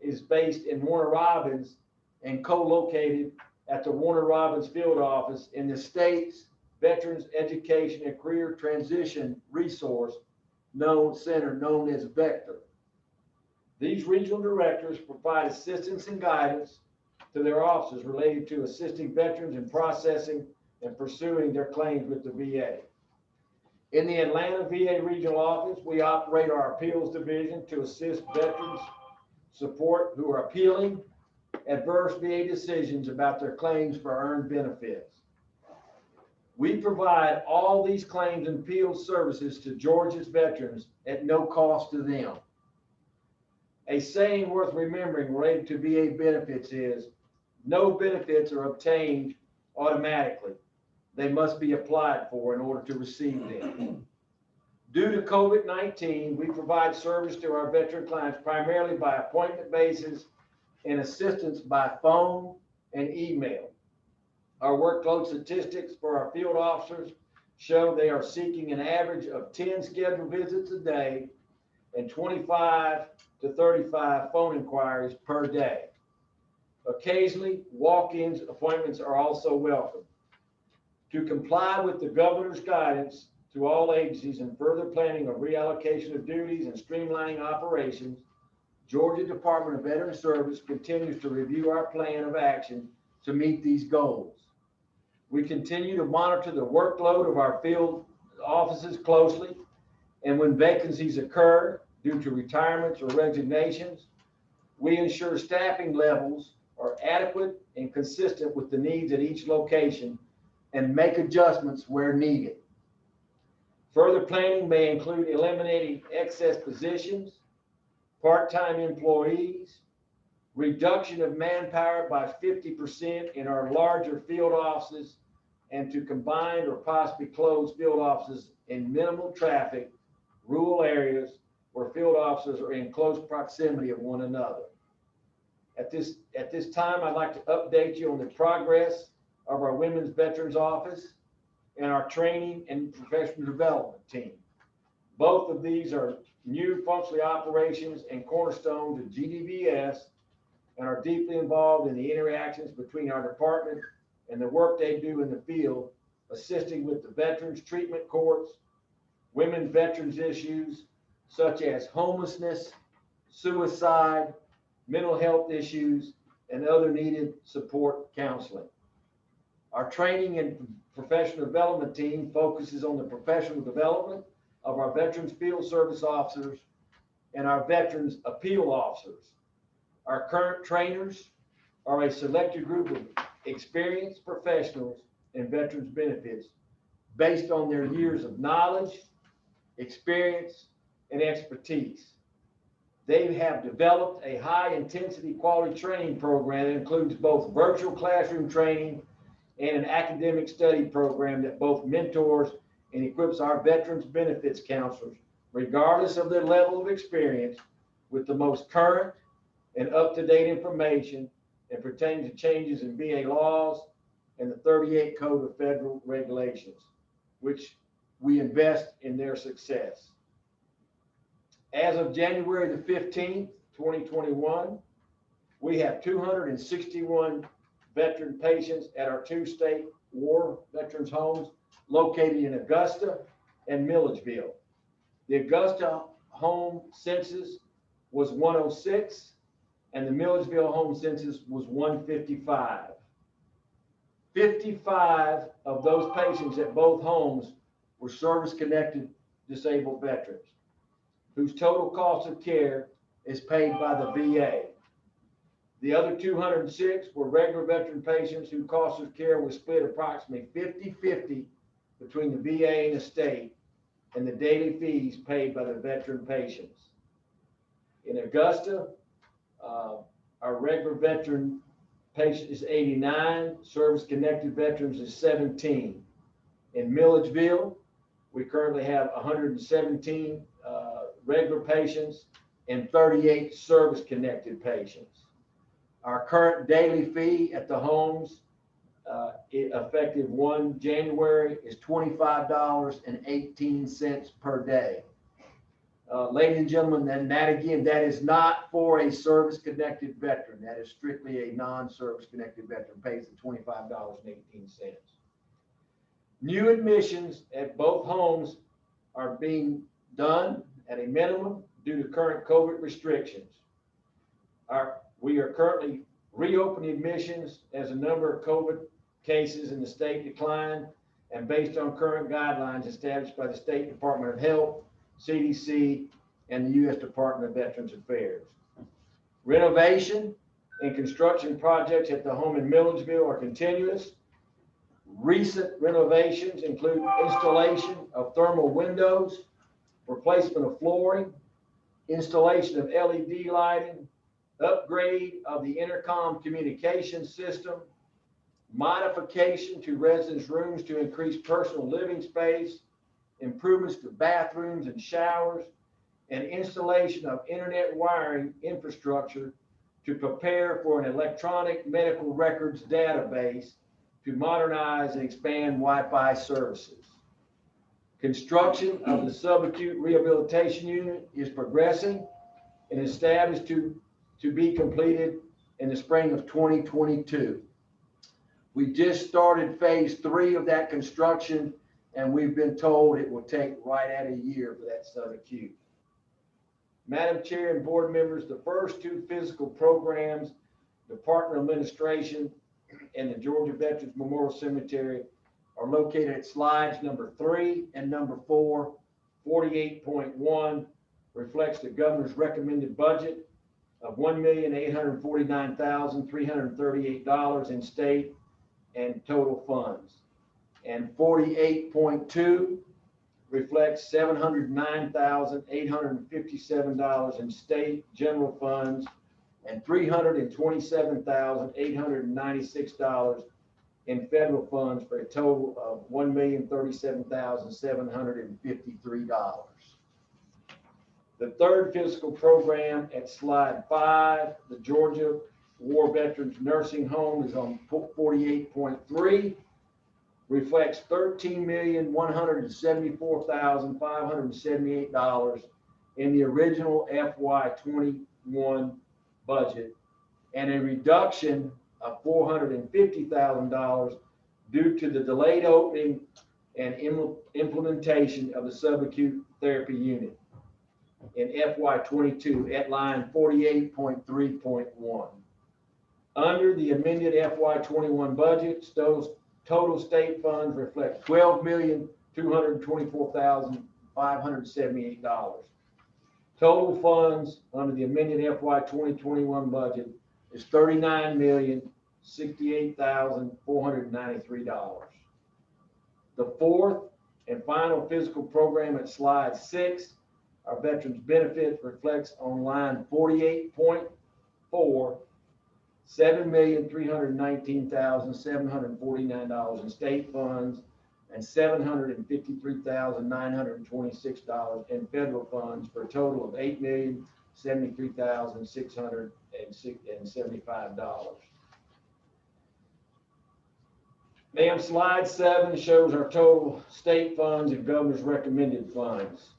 is based in Warner Robins and co-located at the Warner Robins field office in the state's Veterans Education and Career Transition Resource Center known as Vector. These regional directors provide assistance and guidance to their offices related to assisting veterans in processing and pursuing their claims with the VA. In the Atlanta VA regional office, we operate our appeals division to assist veterans support who are appealing adverse VA decisions about their claims for earned benefits. We provide all these claims and appeals services to Georgia's veterans at no cost to them. A saying worth remembering related to VA benefits is, no benefits are obtained automatically. They must be applied for in order to receive them. Due to COVID-19, we provide service to our veteran clients primarily by appointment basis and assistance by phone and email. Our workload statistics for our field officers show they are seeking an average of 10 scheduled visits a day and 25 to 35 phone inquiries per day. Occasionally, walk-ins appointments are also welcome. To comply with the governor's guidance to all agencies and further planning of reallocation of duties and streamlining operations, Georgia Department of Veteran Service continues to review our plan of action to meet these goals. We continue to monitor the workload of our field offices closely, and when vacancies occur due to retirements or resignations, we ensure staffing levels are adequate and consistent with the needs at each location and make adjustments where needed. Further planning may include eliminating excess positions, part-time employees, reduction of manpower by 50% in our larger field offices, and to combine or possibly close field offices in minimal traffic, rural areas where field officers are in close proximity of one another. At this time, I'd like to update you on the progress of our Women's Veterans Office and our training and professional development team. Both of these are new functional operations and cornerstone to GDVS and are deeply involved in the interactions between our department and the work they do in the field, assisting with the veterans treatment courts, women veterans issues such as homelessness, suicide, mental health issues, and other needed support counseling. Our training and professional development team focuses on the professional development of our veterans field service officers and our veterans appeal officers. Our current trainers are a selected group of experienced professionals in veterans benefits based on their years of knowledge, experience, and expertise. They have developed a high-intensity quality training program that includes both virtual classroom training and an academic study program that both mentors and equips our veterans benefits counselors, regardless of their level of experience, with the most current and up-to-date information and pertaining to changes in VA laws and the 38 Code of Federal Regulations, which we invest in their success. As of January the 15th, 2021, we have 261 veteran patients at our 2 state war veterans homes located in Augusta and Milledgeville. The Augusta home census was 106 and the Milledgeville home census was 155. 55 of those patients at both homes were service-connected disabled veterans, whose total cost of care is paid by the VA. The other 206 were regular veteran patients whose cost of care was split approximately 50-50 between the VA and the state, and the daily fees paid by the veteran patients. In Augusta, our regular veteran patient is 89, service-connected veterans is 17. In Milledgeville, we currently have 117 regular patients and 38 service-connected patients. Our current daily fee at the homes, effective 1 January, is $25.18 per day. Ladies and gentlemen, and that again, that is not for a service-connected veteran. That is strictly a non-service-connected veteran pays the $25.18. New admissions at both homes are being done at a minimum due to current COVID restrictions. We are currently reopening admissions as the number of COVID cases in the state decline and based on current guidelines established by the State Department of Health, CDC, and the U.S. Department of Veterans Affairs. Renovation and construction projects at the home in Milledgeville are continuous. Recent renovations include installation of thermal windows, replacement of flooring, installation of LED lighting, upgrade of the intercom communication system, modification to residence rooms to increase personal living space, improvements to bathrooms and showers, and installation of internet wiring infrastructure to prepare for an electronic medical records database to modernize and expand Wi-Fi services. Construction of the Subacute Rehabilitation Unit is progressing and established to be completed in the spring of 2022. We just started phase 3 of that construction, and we've been told it will take right at a year for that Subacute. Madam Chair and board members, the first 2 physical programs, Department of Administration and the Georgia Veterans Memorial Cemetery, are located at slides number 3 and number 4. 48.1 reflects the governor's recommended budget of $1,849,338 in state and total funds. And 48.2 reflects $709,857 in state general funds and $327,896 in federal funds for a total of $1,037,753. The third fiscal program at slide 5, the Georgia War Veterans Nursing Home, is on 48.3, reflects $13,174,578 in the original FY21 budget and a reduction of $450,000 due to the delayed opening and implementation of the subacute therapy unit in FY22 at line 48.3.1. Under the amended FY21 budget, total state funds reflect $12,224,578. Total funds under the amended FY2021 budget is $39,068,493. The fourth and final physical program at slide 6, our veterans benefit reflects on line 48.4, $7,319,749 in state funds and $753,926 in federal funds for a total of $8,073,675. Ma'am, slide 7 shows our total state funds and governor's recommended funds.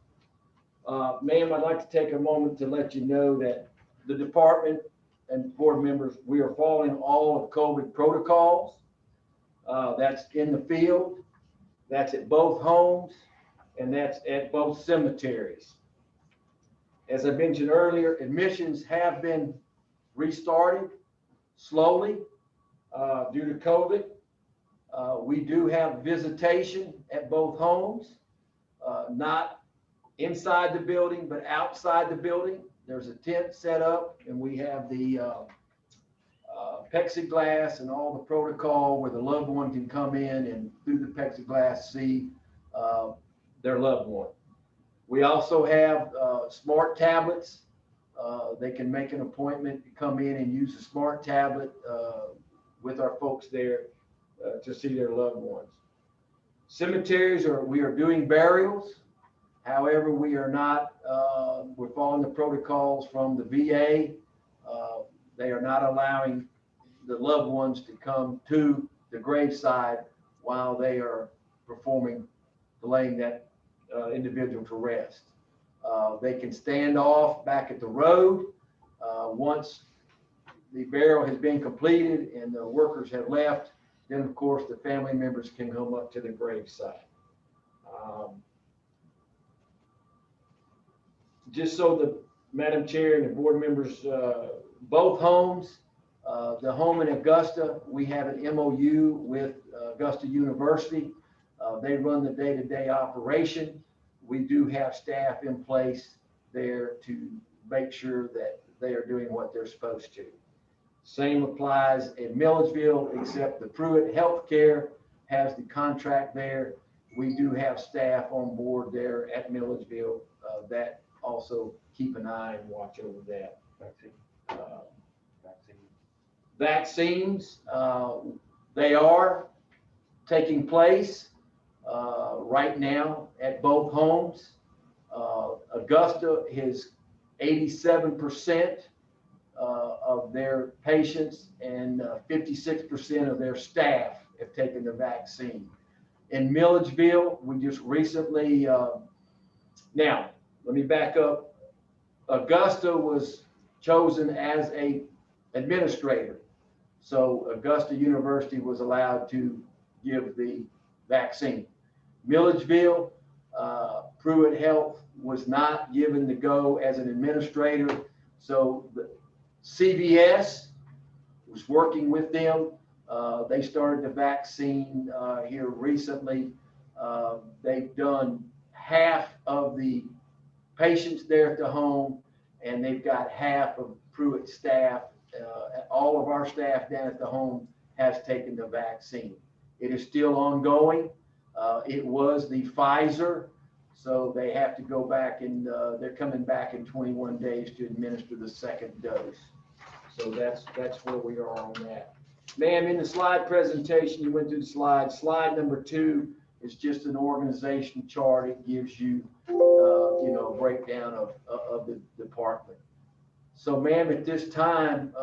Ma'am, I'd like to take a moment to let you know that the department and board members, we are following all of COVID protocols. That's in the field, that's at both homes, and that's at both cemeteries. As I mentioned earlier, admissions have been restarted slowly due to COVID. We do have visitation at both homes, not inside the building, but outside the building. There's a tent set up, and we have the plexiglass and all the protocol where the loved one can come in and through the plexiglass see their loved one. We also have smart tablets. They can make an appointment to come in and use a smart tablet with our folks there to see their loved ones. Cemeteries, we are doing burials. However, we are not, we're following the protocols from the VA. They are not allowing the loved ones to come to the graveside while they are laying that individual to rest. They can stand off back at the road. Once the burial has been completed and the workers have left, then of course the family members can come up to the graveside. Just so the Madam Chair and the board members, both homes, the home in Augusta, we have an MOU with Augusta University. They run the day-to-day operation. We do have staff in place there to make sure that they are doing what they're supposed to. Same applies in Milledgeville, except the Pruitt Healthcare has the contract there. We do have staff on board there at Milledgeville that also keep an eye and watch over that. Vaccines, they are taking place right now at both homes. Augusta is 87% of their patients and 56% of their staff have taken the vaccine. In Milledgeville, we just recently, now, let me back up. Augusta was chosen as a administrator. So Augusta University was allowed to give the vaccine. Milledgeville, Pruitt Health was not given the go as an administrator. So the CVS was working with them. They started the vaccine here recently. They've done half of the patients there at the home, and they've got half of Pruitt staff. All of our staff down at the home has taken the vaccine. It is still ongoing. It was the Pfizer, so they have to go back and they're coming back in 21 days to administer the second dose. So that's where we are on that. Ma'am, in the slide presentation, you went through the slides. Slide number 2 is just an organization chart. It gives you, a breakdown of the department. So, ma'am, at this time,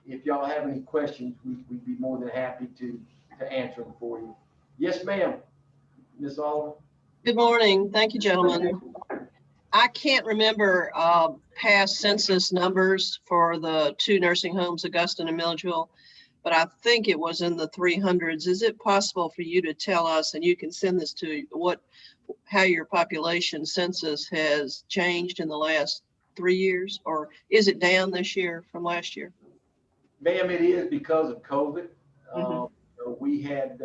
if y'all have any questions, we'd be more than happy to answer them for you. Yes, ma'am. Ms. Oliver. Good morning. Thank you, gentlemen. I can't remember past census numbers for the 2 nursing homes, Augusta and Milledgeville, but I think it was in the 300s. Is it possible for you to tell us, and you can send this to how your population census has changed in the last 3 years, or is it down this year from last year? Ma'am, it is because of COVID. We had,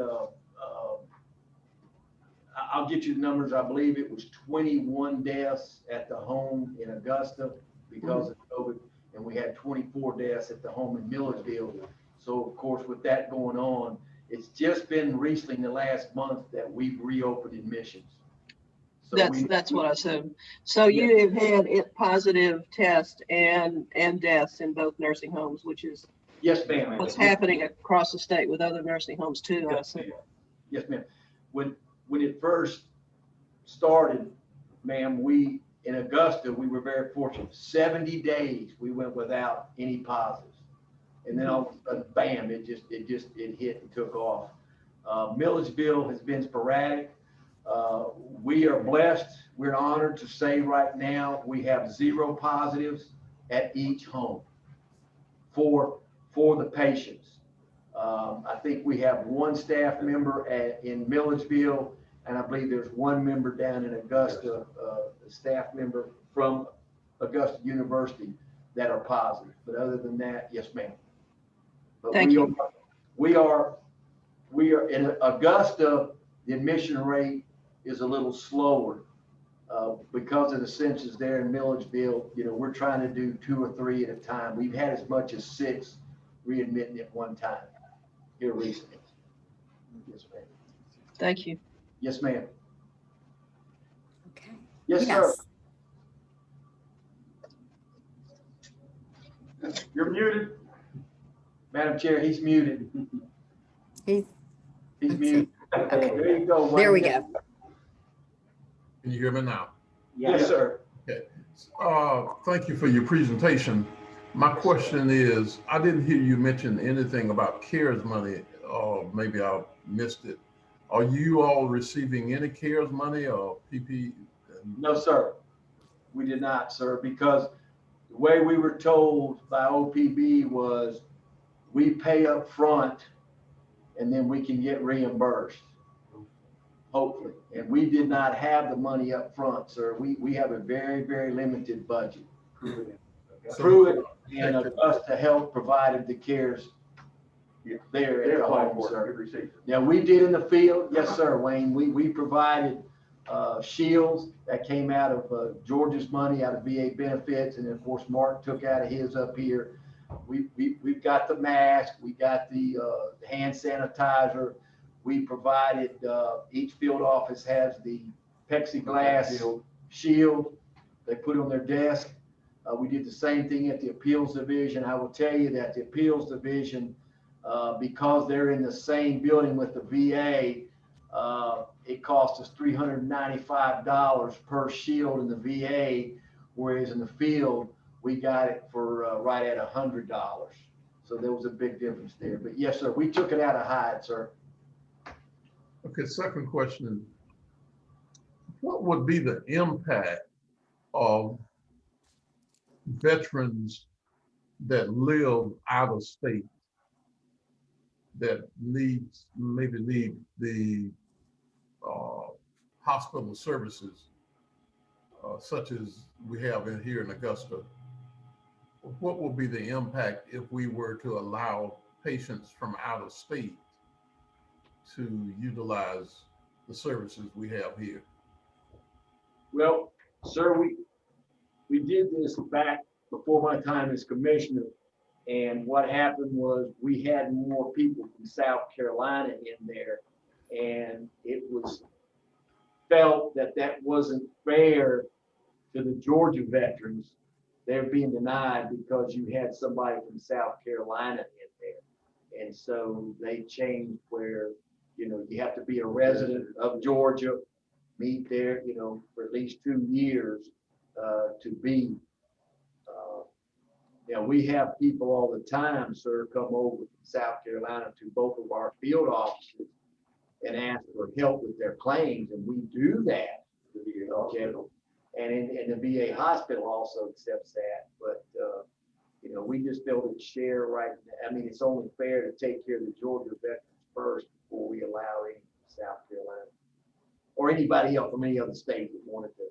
I'll get you the numbers. I believe it was 21 deaths at the home in Augusta because of COVID, and we had 24 deaths at the home in Milledgeville. So of course, with that going on, It's just been recently in the last month that we've reopened admissions. So That's what I assumed. So you have had positive tests and deaths in both nursing homes, which is Yes, ma'am. what's happening across the state with other nursing homes too, I Yes, assume. ma'am. Yes, ma'am. When it first started, ma'am, we, in Augusta, we were very fortunate. 70 days we went without any positives. And then all of a sudden, bam, it hit and took off. Milledgeville has been sporadic. We are blessed. We're honored to say right now we have 0 positives at each home for the patients. I think we have 1 staff member in Milledgeville, and I believe there's 1 member down in Augusta, a staff member from Augusta University that are positive. But other than that, yes, ma'am. But Thank you. We are in Augusta, the admission rate is a little slower because of the census there in Milledgeville. You know, we're trying to do 2 or 3 at a time. We've had as much as 6 readmitting at one time here recently. Yes, ma'am. Thank you. Yes, ma'am. Okay. Yes, sir. You're muted. Madam Chair, he's muted. He's He's Let's muted. Okay. There you go. There we Wayne. go. Can you hear me now? Yes, sir. Thank you for your presentation. My question is, I didn't hear you mention anything about CARES money, or maybe I missed it. Are you all receiving any CARES money or PP? No, sir. We did not, sir, because the way we were told by OPB was we pay up front and then we can get reimbursed, hopefully. And we did not have the money up front, sir. We have a very, very limited budget. Through it, and Augusta Health provided the CARES there at the home, sir. Yeah, we did in the field. Yes, sir, Wayne. We provided shields that came out of Georgia's money, out of VA benefits, and then of course Mark took out of his up here. We've got the mask, we got the hand sanitizer. We provided each field office has the plexiglass shield they put on their desk. We did the same thing at the appeals division. I will tell you that the appeals division, because they're in the same building with the VA, it cost us $395 per shield in the VA, whereas in the field, we got it for right at $100. So there was a big difference there. But yes, sir, we took it out of hide, sir. Okay, second question. What would be the impact of veterans that live out of state that maybe need the hospital services such as we have here in Augusta? What will be the impact if we were to allow patients from out of state to utilize the services we have here? Well, sir, we did this back before my time as commissioner. And what happened was we had more people from South Carolina in there, and it was felt that that wasn't fair to the Georgia veterans. They're being denied because you had somebody from South Carolina in there. And so they changed where, you know, you have to be a resident of Georgia, meet there, you know, for at least 2 years to be. Now, we have people all the time, sir, come over from South Carolina to both of our field offices and ask for help with their claims, and we do that. Okay. And the VA hospital also accepts that, but you know, we just don't share right now. I mean, it's only fair to take care of the Georgia veterans first before we allow any South Carolina or anybody else from any other state that wanted to.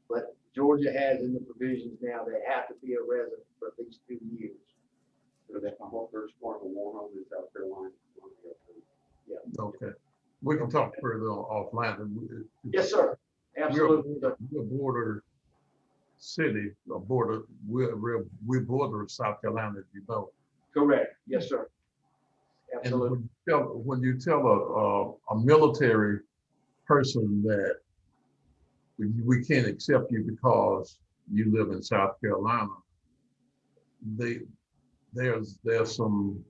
But Georgia has in the provisions now, they have to be a resident for at least 2 years. So that my whole first part of a war home in South Carolina. Yeah. Okay, we can talk further offline. Yes, sir. Absolutely. We're a border city, a border. We border South Carolina, as you know. Correct. Yes, sir. Absolutely. When you tell a military person that we can't accept you because you live in South Carolina, there's some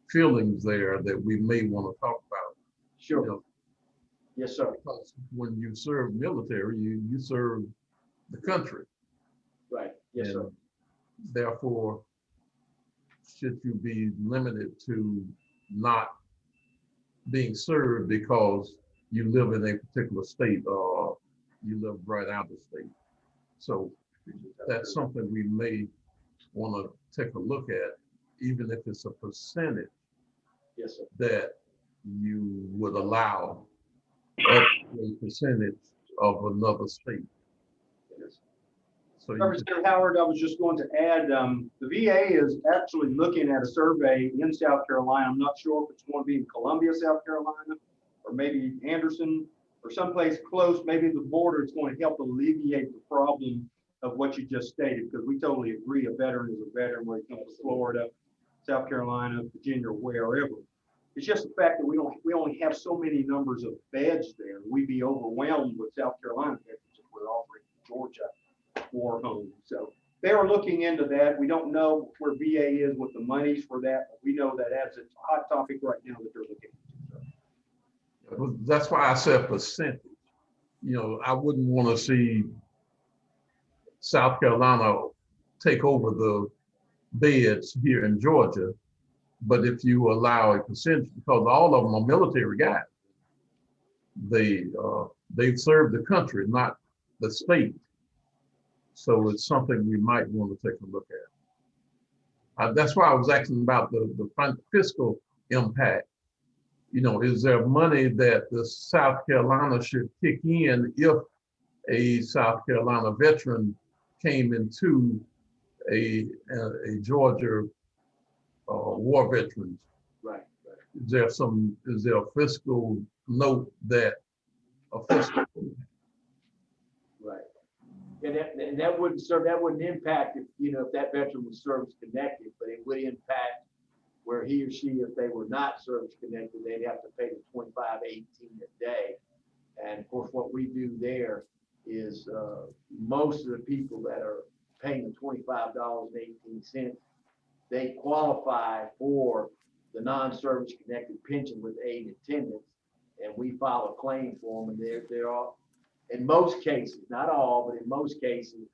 feelings there that we may want to talk about. Sure. You know, Yes, sir. because when you serve military, you serve the country. Right. Yes, sir. And therefore, should you be limited to not being served because you live in a particular state or you live right out of the state? So that's something we may want to take a look at, even if it's a percentage Yes, sir. that you would allow up to a percentage of another state. Yes. So you Representative Howard, I was just going to add, the VA is actually looking at a survey in South Carolina. I'm not sure if it's going to be in Columbia, South Carolina, or maybe Anderson, or someplace close, maybe the border. It's going to help alleviate the problem of what you just stated, because we totally agree a veteran is a veteran, whether it comes to Florida, South Carolina, Virginia, or wherever. It's just the fact that we only have so many numbers of beds there. We'd be overwhelmed with South Carolina veterans if we're offering Georgia more homes. So they are looking into that. We don't know where VA is with the monies for that, but we know that as it's a hot topic right now that they're looking into. That's why I said percentage. You know, I wouldn't want to see South Carolina take over the beds here in Georgia, but if you allow a percentage, because all of them are military guys, they've served the country, not the state. So it's something we might want to take a look at. That's why I was asking about the fiscal impact. You know, is there money that the South Carolina should kick in if a South Carolina veteran came into a Georgia war veterans? Right. Is there a fiscal note that a fiscal? Right. And that wouldn't impact if that veteran was service connected, but it would impact where he or she, if they were not service connected, they'd have to pay the $25.18 a day. And of course, what we do there is most of the people that are paying the $25.18, they qualify for the non-service connected pension with aid and attendance, and we file a claim for them, and they're all, in most cases, not all, but in most cases,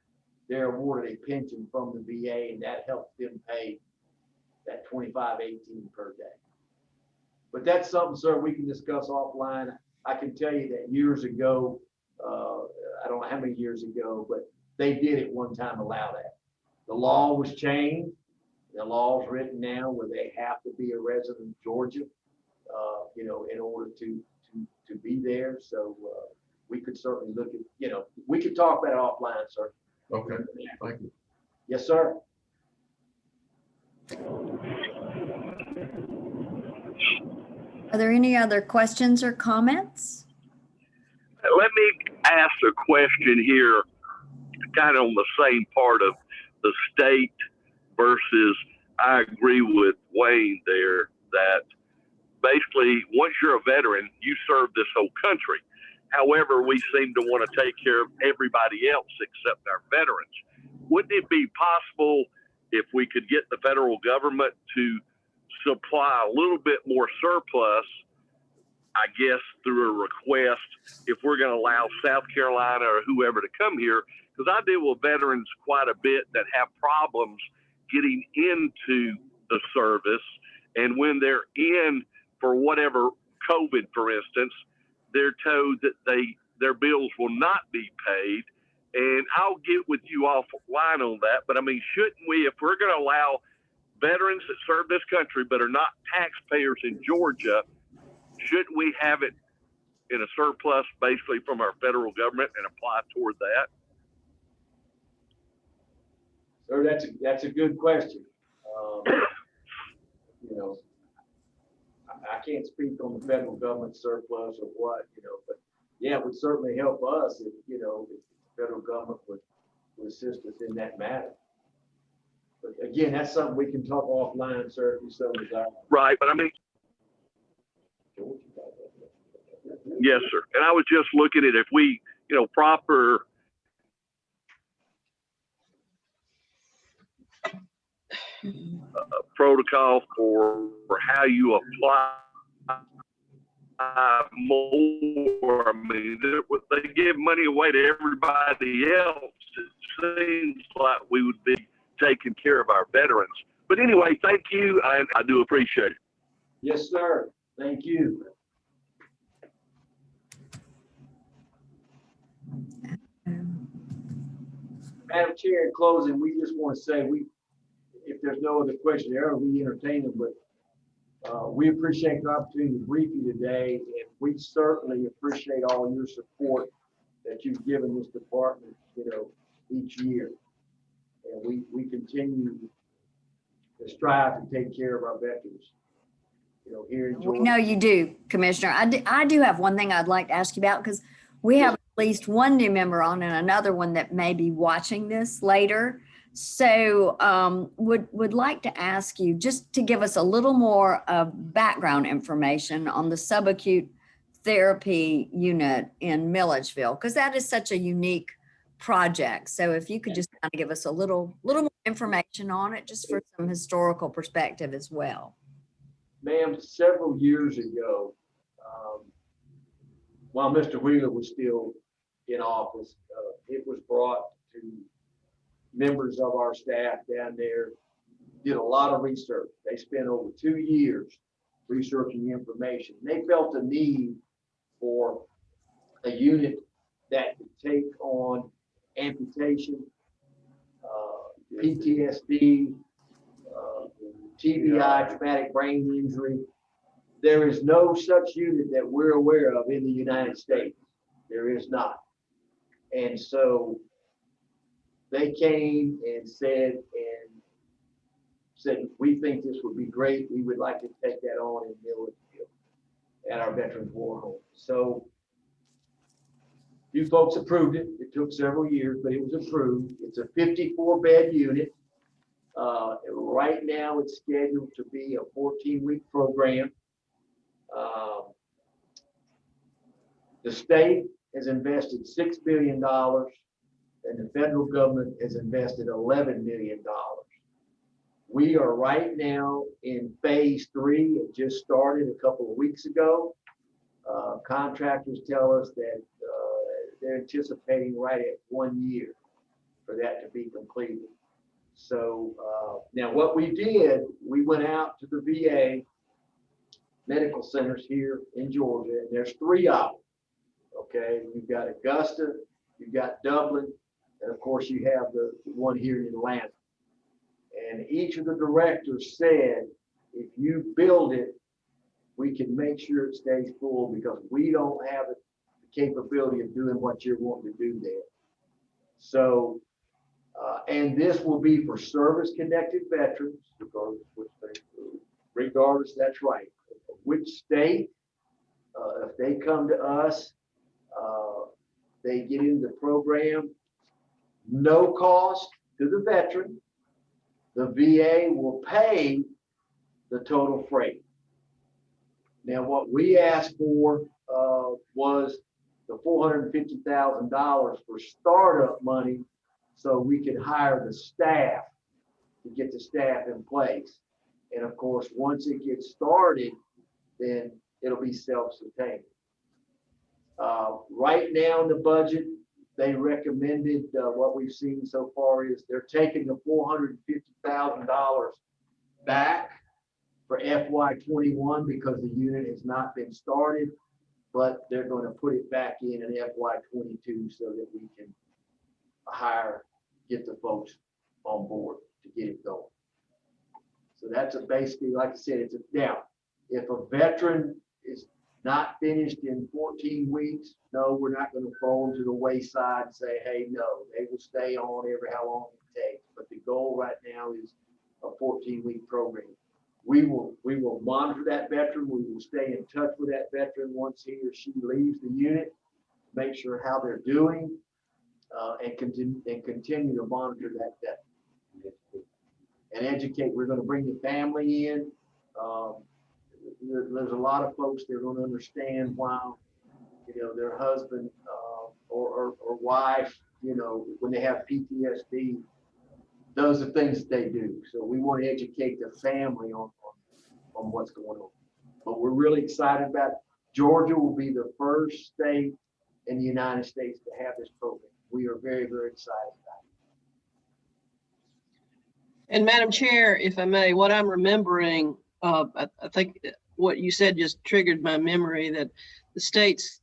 they're awarded a pension from the VA, and that helps them pay that $25.18 per day. But that's something, sir, we can discuss offline. I can tell you that years ago, I don't know how many years ago, but they did at one time allow that. The law was changed. The law is written now where they have to be a resident of Georgia, in order to be there. So we could certainly look at, we could talk about it offline, sir. Okay, thank you. Yes, sir. Are there any other questions or comments? Let me ask a question here, kind of on the same part of the state versus, I agree with Wayne there that basically once you're a veteran, you serve this whole country. However, we seem to want to take care of everybody else except our veterans. Wouldn't it be possible if we could get the federal government to supply a little bit more surplus, I guess, through a request, if we're going to allow South Carolina or whoever to come here? Because I deal with veterans quite a bit that have problems getting into the service. And when they're in for whatever COVID, for instance, they're told that their bills will not be paid. And I'll get with you offline on that. But I mean, shouldn't we, if we're going to allow veterans that serve this country but are not taxpayers in Georgia, should we have it in a surplus basically from our federal government and apply toward that? Sir, that's a good question. I can't speak on the federal government surplus or what, but yeah, it would certainly help us if the federal government would assist us in that matter. But again, that's something we can talk offline, sir, if you so desire. Right, but I mean, Yes, sir. And I was just looking at if we, proper protocol for how you apply more. I mean, they give money away to everybody else. It seems like we would be taking care of our veterans. But anyway, thank you. I do appreciate it. Yes, sir. Thank you. Madam Chair, in closing, we just want to say if there's no other question there, we entertain them, but we appreciate the opportunity to brief you today, and we certainly appreciate all your support that you've given this department, each year. And we continue to strive to take care of our veterans, here in We Georgia. know you do, Commissioner. I do have one thing I'd like to ask you about, because we have at least one new member on and another one that may be watching this later. So would like to ask you just to give us a little more background information on the subacute therapy unit in Milledgeville, because that is such a unique project. So if you could just kind of give us a little more information on it, just for some historical perspective as well. Ma'am, several years ago, while Mr. Wheeler was still in office, it was brought to members of our staff down there, did a lot of research. They spent over 2 years researching the information. They felt a need for a unit that could take on amputation, PTSD, TBI, traumatic brain injury. There is no such unit that we're aware of in the United States. There is not. And so they came and said, we think this would be great. We would like to take that on in Milledgeville at our Veterans War Home. So you folks approved it. It took several years, but it was approved. It's a 54-bed unit. Right now, it's scheduled to be a 14-week program. The state has invested $6 billion, and the federal government has invested $11 million. We are right now in phase 3. It just started a couple of weeks ago. Contractors tell us that they're anticipating right at 1 year for that to be completed. So now what we did, we went out to the VA medical centers here in Georgia, and there's 3 of them. Okay, you've got Augusta, you've got Dublin, and of course you have the one here in Atlanta. And each of the directors said, if you build it, we can make sure it stays full, because we don't have the capability of doing what you're wanting to do there. So, and this will be for service-connected veterans, because regardless, that's right, which state, if they come to us, they get into the program, no cost to the veteran. The VA will pay the total freight. Now, what we asked for was the $450,000 for startup money, so we could hire the staff to get the staff in place. And of course, once it gets started, then it'll be self-sustaining. Right now in the budget, they recommended, what we've seen so far is they're taking the $450,000 back for FY21 because the unit has not been started, but they're going to put it back in FY22 so that we can get the folks on board to get it going. So that's basically, like I said, it's a now, if a veteran is not finished in 14 weeks, no, we're not going to throw them to the wayside and say, hey, no, they will stay on every how long it takes. But the goal right now is a 14-week program. We will monitor that veteran. We will stay in touch with that veteran once he or she leaves the unit, make sure how they're doing, and continue to monitor that veteran and educate. We're going to bring the family in. There's a lot of folks that are going to understand why their husband or wife, when they have PTSD, those are things that they do. So we want to educate the family on what's going on. But we're really excited about it. Georgia will be the first state in the United States to have this program. We are very, very excited about it. And Madam Chair, if I may, what I'm remembering, I think what you said just triggered my memory that the state's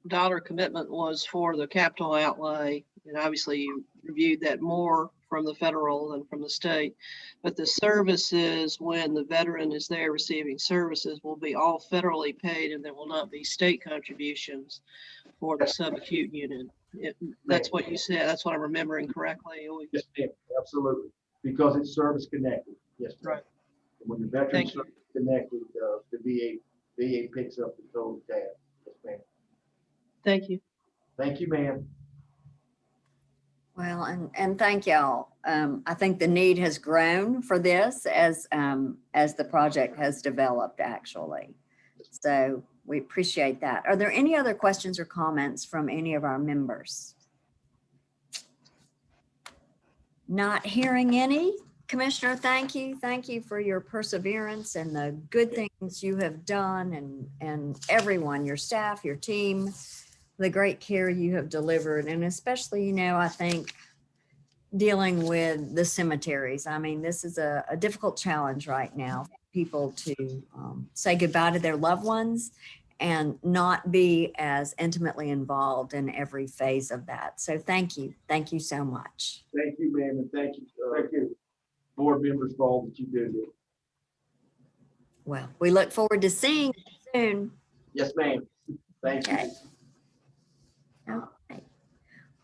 dollar commitment was for the capital outlay. And obviously you reviewed that more from the federal than from the state. But the services, when the veteran is there receiving services, will be all federally paid, and there will not be state contributions for the subacute unit. That's what you said. That's what I'm remembering correctly. Yes, ma'am. Absolutely. Because it's service connected. Yes, ma'am. Right. When the veteran service connected, the VA picks up the total tab. Yes, ma'am. Thank you. Thank you, ma'am. Well, and thank y'all. I think the need has grown for this as the project has developed, actually. So we appreciate that. Are there any other questions or comments from any of our members? Not hearing any. Commissioner, thank you. Thank you for your perseverance and the good things you have done, and everyone, your staff, your team, the great care you have delivered. And especially, I think dealing with the cemeteries. I mean, this is a difficult challenge right now for people to say goodbye to their loved ones and not be as intimately involved in every phase of that. So thank you. Thank you so much. Thank you, ma'am, and thank you, board members, for all that you do. Well, we look forward to seeing you soon. Yes, ma'am. Thank you. Okay.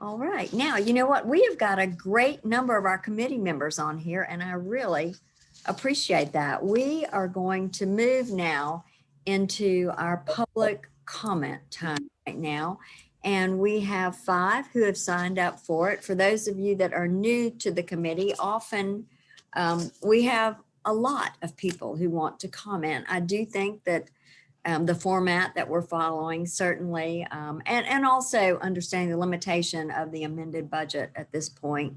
All right. Now, you know what? We have got a great number of our committee members on here, and I really appreciate that. We are going to move now into our public comment time right now. And we have 5 who have signed up for it. For those of you that are new to the committee, often we have a lot of people who want to comment. I do think that the format that we're following certainly, and also understanding the limitation of the amended budget at this point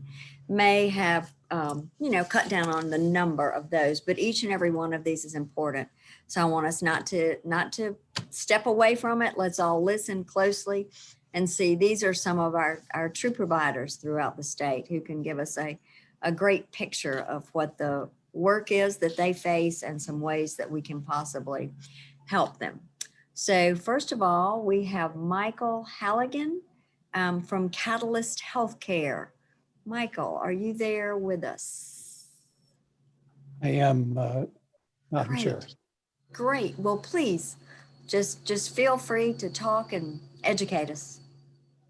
may have, cut down on the number of those, but each and every one of these is important. So I want us not to step away from it. Let's all listen closely and see. These are some of our true providers throughout the state who can give us a great picture of what the work is that they face and some ways that we can possibly help them. So first of all, we have Michael Halligan from Catalyst Healthcare. Michael, are you there with us? I am, Madam Chair. Great. Well, please just feel free to talk and educate us.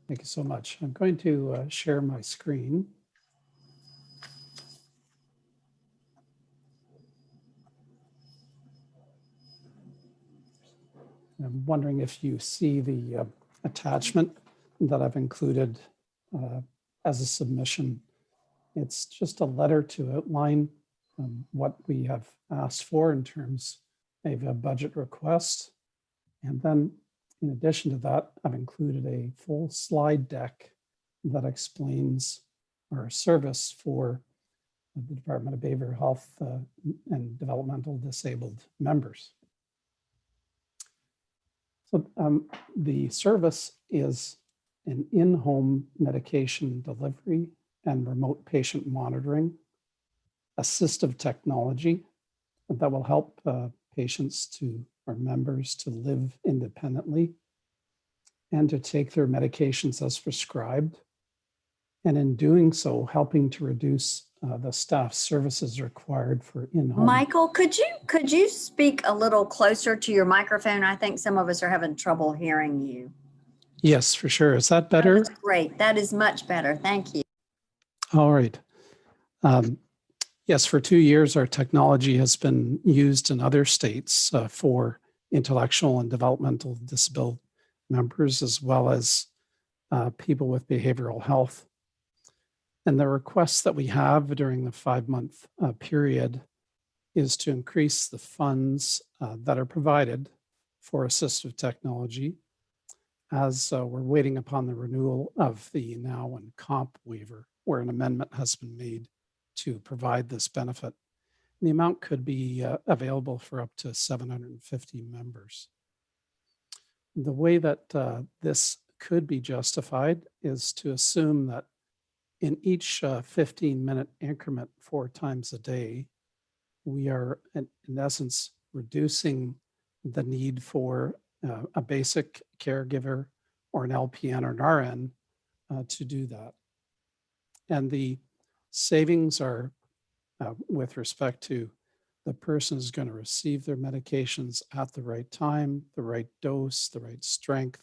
Thank you so much. I'm going to share my screen. I'm wondering if you see the attachment that I've included as a submission. It's just a letter to outline what we have asked for in terms of a budget request. And then in addition to that, I've included a full slide deck that explains our service for the Department of Behavioral Health and Developmental Disabled members. So the service is an in-home medication delivery and remote patient monitoring, assistive technology that will help patients or members to live independently and to take their medications as prescribed. And in doing so, helping to reduce the staff services required for in-home. Michael, could you speak a little closer to your microphone? I think some of us are having trouble hearing you. Yes, for sure. Is that better? That's great. That is much better. Thank you. All right. Yes, for 2 years, our technology has been used in other states for intellectual and developmental disability members, as well as people with behavioral health. And the request that we have during the 5-month period is to increase the funds that are provided for assistive technology as we're waiting upon the renewal of the now and comp waiver, where an amendment has been made to provide this benefit. The amount could be available for up to 750 members. The way that this could be justified is to assume that in each 15-minute increment 4 times a day, we are in essence reducing the need for a basic caregiver or an LPN or an RN to do that. And the savings are with respect to the person is going to receive their medications at the right time, the right dose, the right strength,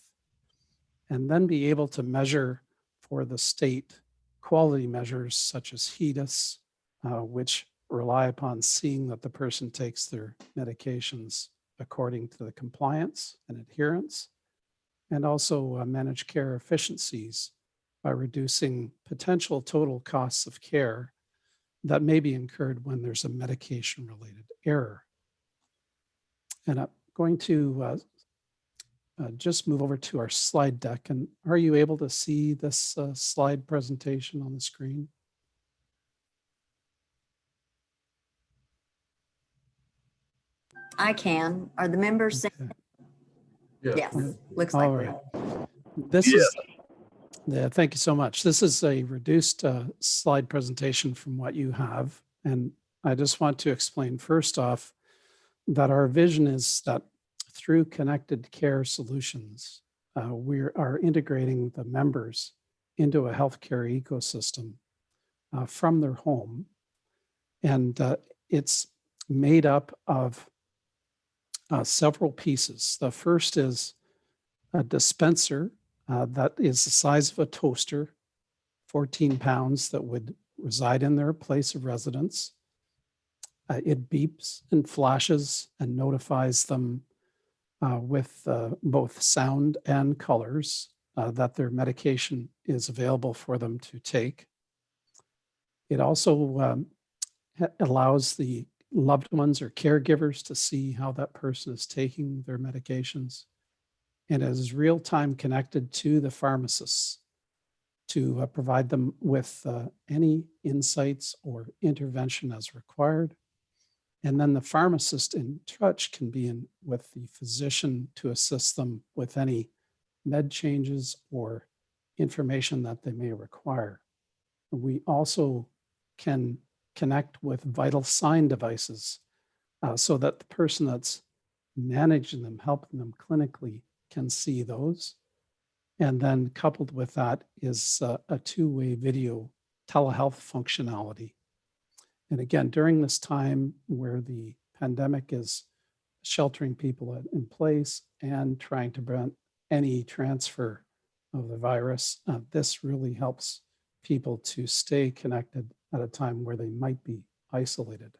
and then be able to measure for the state quality measures such as HEDIS, which rely upon seeing that the person takes their medications according to the compliance and adherence, and also managed care efficiencies by reducing potential total costs of care that may be incurred when there's a medication-related error. And I'm going to just move over to our slide deck. And are you able to see this slide presentation on the screen? I can. Are the members? Okay. Yes, looks like. All we right. are. This Yes. is, yeah, thank you so much. This is a reduced slide presentation from what you have. And I just want to explain first off that our vision is that through connected care solutions, we are integrating the members into a healthcare ecosystem from their home. And it's made up of several pieces. The first is a dispenser that is the size of a toaster, 14 pounds, that would reside in their place of residence. It beeps and flashes and notifies them with both sound and colors that their medication is available for them to take. It also allows the loved ones or caregivers to see how that person is taking their medications, and is real-time connected to the pharmacists to provide them with any insights or intervention as required. And then the pharmacist in touch can be in with the physician to assist them with any med changes or information that they may require. We also can connect with vital sign devices so that the person that's managing them, helping them clinically, can see those. And then coupled with that is a two-way video telehealth functionality. And again, during this time where the pandemic is sheltering people in place and trying to prevent any transfer of the virus, this really helps people to stay connected at a time where they might be isolated.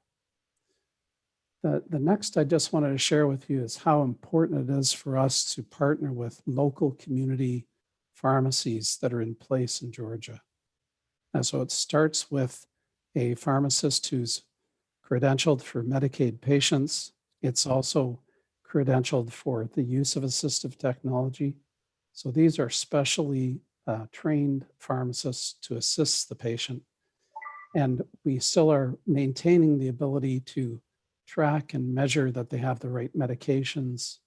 The next I just wanted to share with you is how important it is for us to partner with local community pharmacies that are in place in Georgia. And so it starts with a pharmacist who's credentialed for Medicaid patients. It's also credentialed for the use of assistive technology. So these are specially trained pharmacists to assist the patient. And we still are maintaining the ability to track and measure that they have the right medications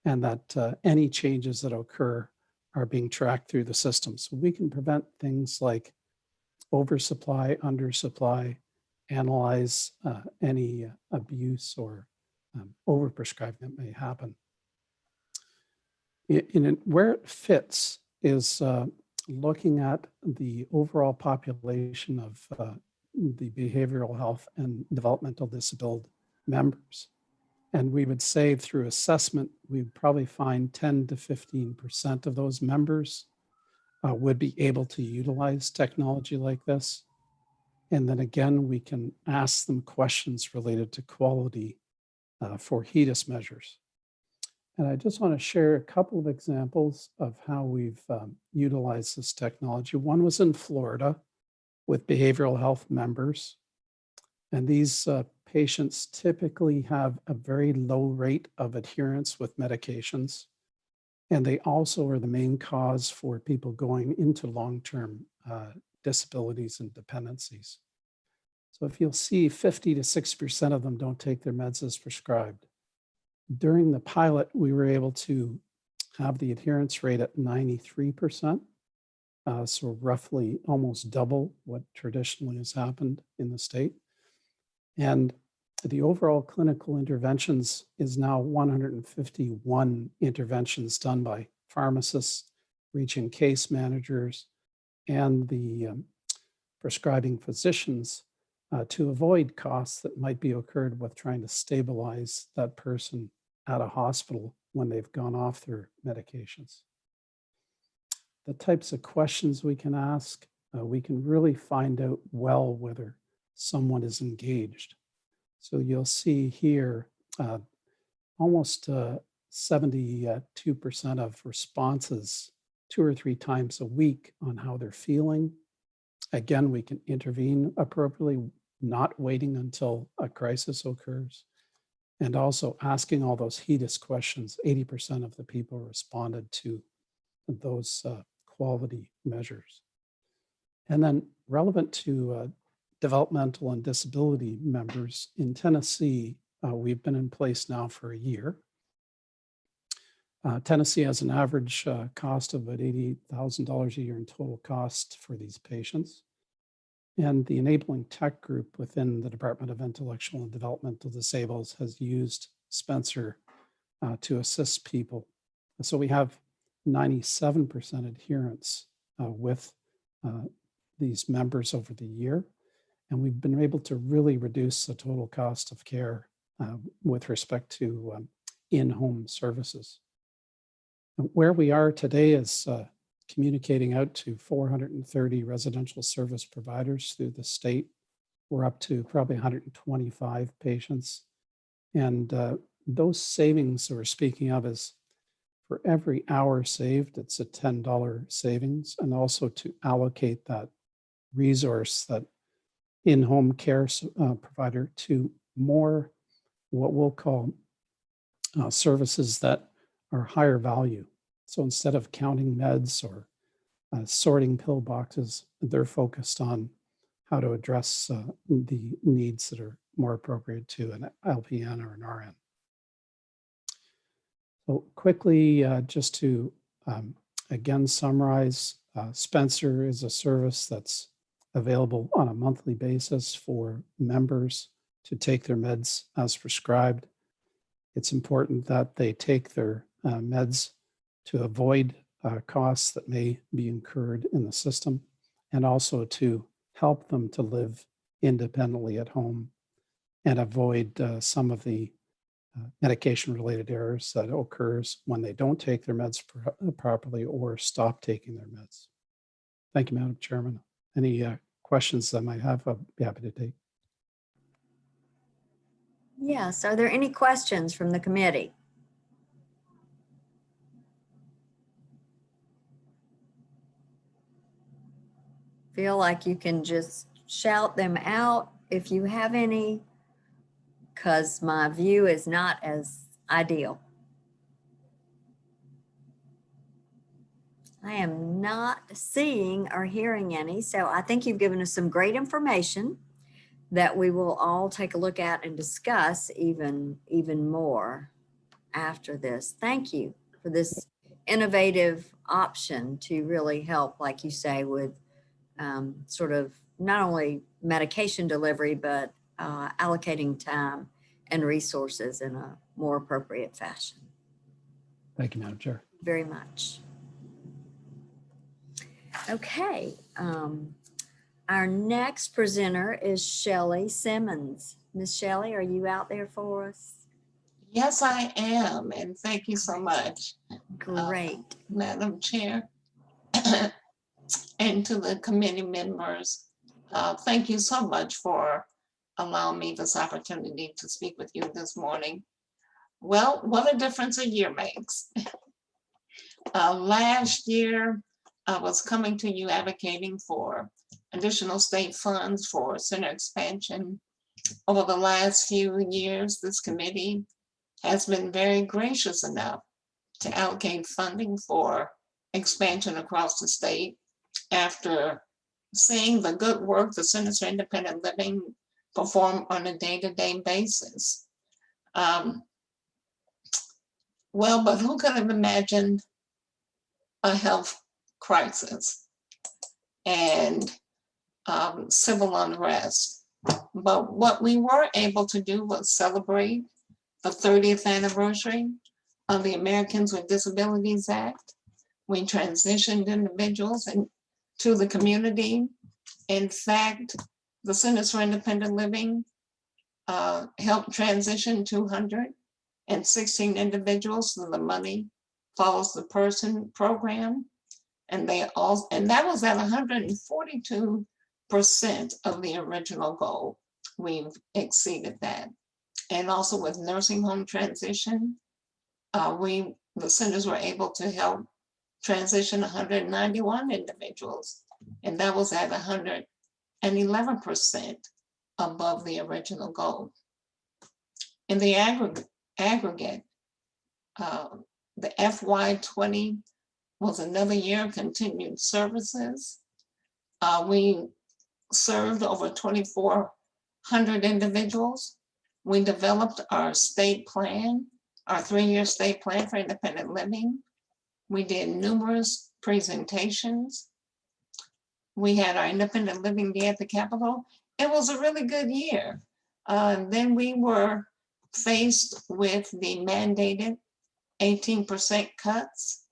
and that any changes that occur are being tracked through the system. So we can prevent things like oversupply, undersupply, analyze any abuse or overprescribing that may happen. Where it fits is looking at the overall population of the behavioral health and developmental disability members. And we would say through assessment, we'd probably find 10 to 15% of those members would be able to utilize technology like this. And then again, we can ask them questions related to quality for HEDIS measures. And I just want to share a couple of examples of how we've utilized this technology. One was in Florida with behavioral health members. And these patients typically have a very low rate of adherence with medications. And they also are the main cause for people going into long-term disabilities and dependencies. So if you'll see, 50 to 60% of them don't take their meds as prescribed. During the pilot, we were able to have the adherence rate at 93%. So roughly almost double what traditionally has happened in the state. And the overall clinical interventions is now 151 interventions done by pharmacists, reaching case managers, and the prescribing physicians to avoid costs that might be occurred with trying to stabilize that person at a hospital when they've gone off their medications. The types of questions we can ask, we can really find out well whether someone is engaged. So you'll see here almost 72% of responses 2 or 3 times a week on how they're feeling. Again, we can intervene appropriately, not waiting until a crisis occurs, and also asking all those HEDIS questions. 80% of the people responded to those quality measures. And then relevant to developmental and disability members in Tennessee, we've been in place now for a year. Tennessee has an average cost of about $88,000 a year in total cost for these patients. And the enabling tech group within the Department of Intellectual and Developmental Disabled has used Spencer to assist people. So we have 97% adherence with these members over the year. And we've been able to really reduce the total cost of care with respect to in-home services. And where we are today is communicating out to 430 residential service providers through the state. We're up to probably 125 patients. And those savings that we're speaking of is for every hour saved, it's a $10 savings, and also to allocate that resource, that in-home care provider, to more what we'll call services that are higher value. So instead of counting meds or sorting pill boxes, they're focused on how to address the needs that are more appropriate to an LPN or an RN. So quickly, just to again summarize, Spencer is a service that's available on a monthly basis for members to take their meds as prescribed. It's important that they take their meds to avoid costs that may be incurred in the system, and also to help them to live independently at home and avoid some of the medication-related errors that occurs when they don't take their meds properly or stop taking their meds. Thank you, Madam Chairman. Any questions I might have, I'll be happy to take. Yes, are there any questions from the committee? Feel like you can just shout them out if you have any, because my view is not as ideal. I am not seeing or hearing any, so I think you've given us some great information that we will all take a look at and discuss even more after this. Thank you for this innovative option to really help, like you say, with sort of not only medication delivery, but allocating time and resources in a more appropriate fashion. Thank you, Madam Chair. Very much. Okay. Our next presenter is Shelley Simmons. Ms. Shelley, are you out there for us? Yes, I am, and thank you so much. Great. Madam Chair, and to the committee members, thank you so much for allowing me this opportunity to speak with you this morning. Well, what a difference a year makes. Last year, I was coming to you advocating for additional state funds for center expansion. Over the last few years, this committee has been very gracious enough to allocate funding for expansion across the state after seeing the good work the Centers for Independent Living perform on a day-to-day basis. Well, but who could have imagined a health crisis and civil unrest? But what we were able to do was celebrate the 30th anniversary of the Americans with Disabilities Act. We transitioned individuals into the community. In fact, the Centers for Independent Living helped transition 216 individuals to the Money Follows the Person program. And that was at 142% of the original goal. We've exceeded that. And also with nursing home transition, the centers were able to help transition 191 individuals. And that was at 111% above the original goal. In the aggregate, the FY20 was another year of continued services. We served over 2,400 individuals. We developed our state plan, our 3-year state plan for independent living. We did numerous presentations. We had our Independent Living Day at the Capitol. It was a really good year. Then we were faced with the mandated 18% cuts.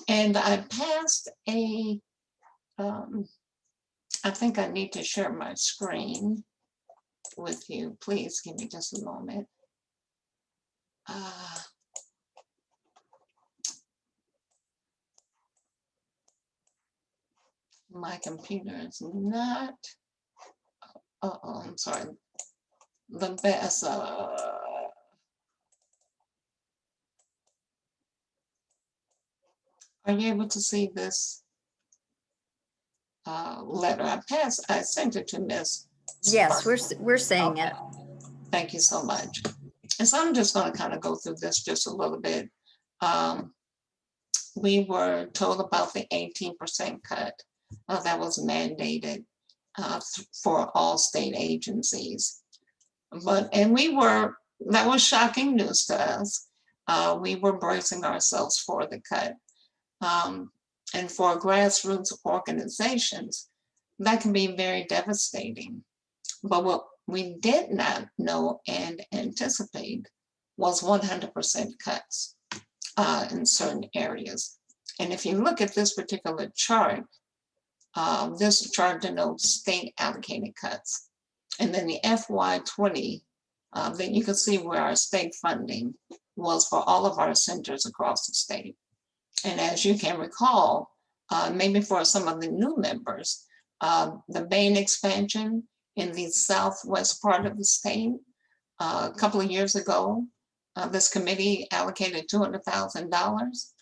And I passed I think I need to share my screen with you. Please give me just a moment. My computer is not, I'm sorry, the best. Are you able to see this letter? I sent it to Miss. Yes, we're seeing it. Thank you so much. And so I'm just going to kind of go through this just a little bit. We were told about the 18% cut that was mandated for all state agencies. That was shocking news to us. We were bracing ourselves for the cut. And for grassroots organizations, that can be very devastating. But what we did not know and anticipate was 100% cuts in certain areas. And if you look at this particular chart, this chart denotes state allocated cuts. And then the FY20, then you can see where our state funding was for all of our centers across the state. And as you can recall, maybe for some of the new members, the Bain expansion in the southwest part of the state, a couple of years ago, this committee allocated $200,000.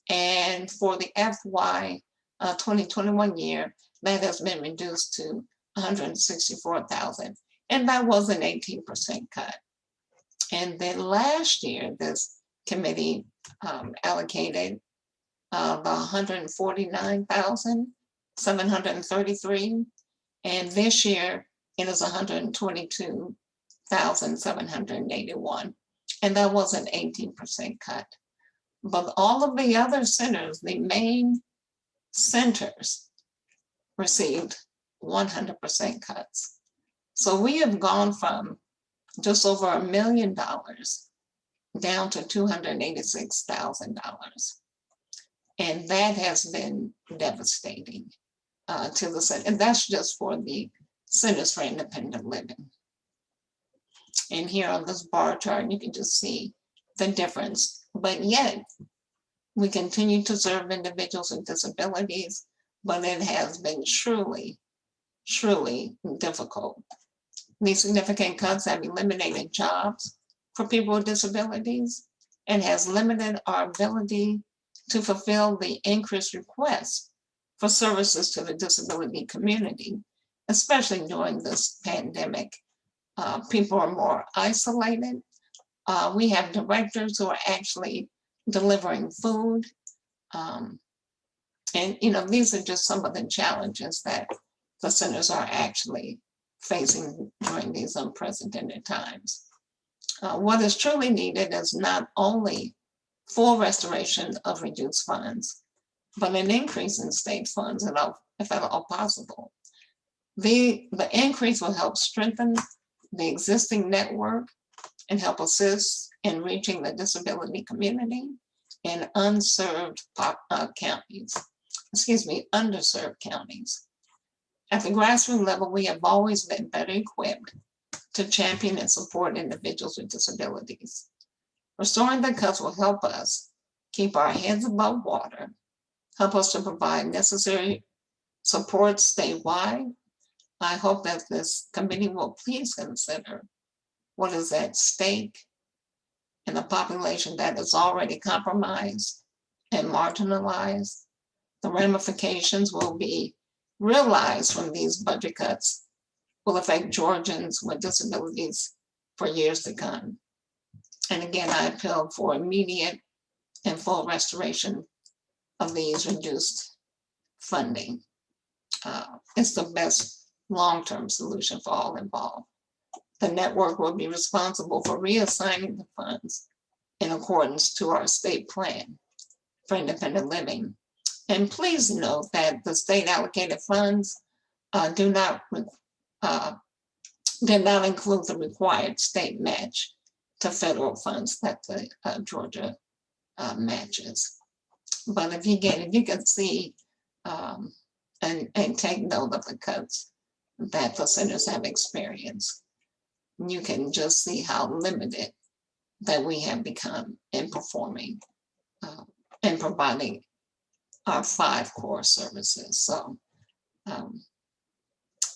And for the FY 2021 year, that has been reduced to $164,000. And that was an 18% cut. And then last year, this committee allocated the $149,733, and this year it is $122,781, and that was an 18% cut. But all of the other centers, the main centers, received 100% cuts. So we have gone from just over $1 million down to $286,000. And that has been devastating to the center. And that's just for the Centers for Independent Living. And here on this bar chart, you can just see the difference. But yet, we continue to serve individuals with disabilities, but it has been truly, truly difficult. These significant cuts have eliminated jobs for people with disabilities and has limited our ability to fulfill the increased requests for services to the disability community, especially during this pandemic. People are more isolated. We have directors who are actually delivering food. And, you know, these are just some of the challenges that the centers are actually facing during these unprecedented times. What is truly needed is not only full restoration of reduced funds, but an increase in state funds if at all possible. The increase will help strengthen the existing network and help assist in reaching the disability community in underserved counties. At the grassroots level, we have always been better equipped to champion and support individuals with disabilities. Restoring the cuts will help us keep our heads above water, help us to provide necessary support statewide. I hope that this committee will please consider what is at stake in a population that is already compromised and marginalized. The ramifications will be realized when these budget cuts will affect Georgians with disabilities for years to come. And again, I appeal for immediate and full restoration of these reduced funding. It's the best long-term solution for all involved. The network will be responsible for reassigning the funds in accordance to our state plan for independent living. And please note that the state allocated funds did not include the required state match to federal funds that the Georgia matches. But if you can see and take note of the cuts that the centers have experienced, you can just see how limited that we have become in performing and providing our 5 core services. So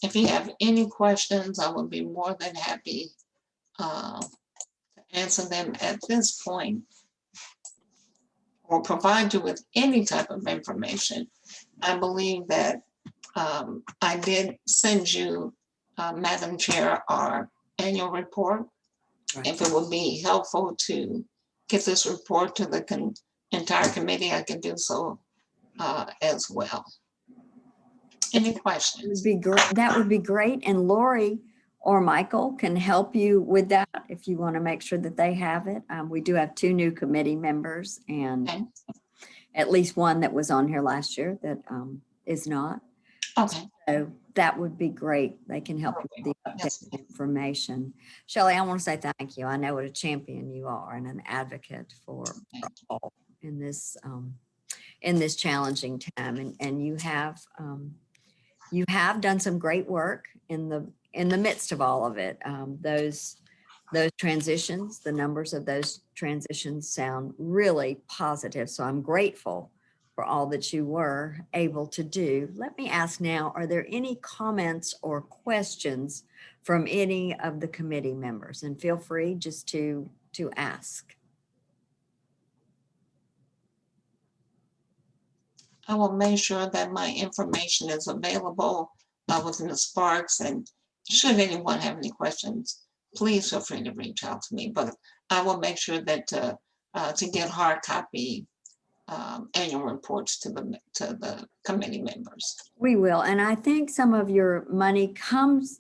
if you have any questions, I would be more than happy to answer them at this point or provide you with any type of information. I believe that I did send you, Madam Chair, our annual report. Right. If it would be helpful to get this report to the entire committee, I can do so as well. Any questions? That would be great. And Lori or Michael can help you with that if you want to make sure that they have it. We do have 2 new committee members and Okay. at least one that was on here last year that is not. Okay. So that would be great. They can help you with the updated information. Shelley, I want to say thank you. I know what a champion you are and an advocate for all in this challenging time. And you have done some great work in the midst of all of it. Those transitions, the numbers of those transitions sound really positive. So I'm grateful for all that you were able to do. Let me ask now, are there any comments or questions from any of the committee members? And feel free just to ask. I will make sure that my information is available with Ms. Sparks, and should anyone have any questions, please feel free to reach out to me. But I will make sure that to get hard copy annual reports to the committee members. We will, and I think some of your money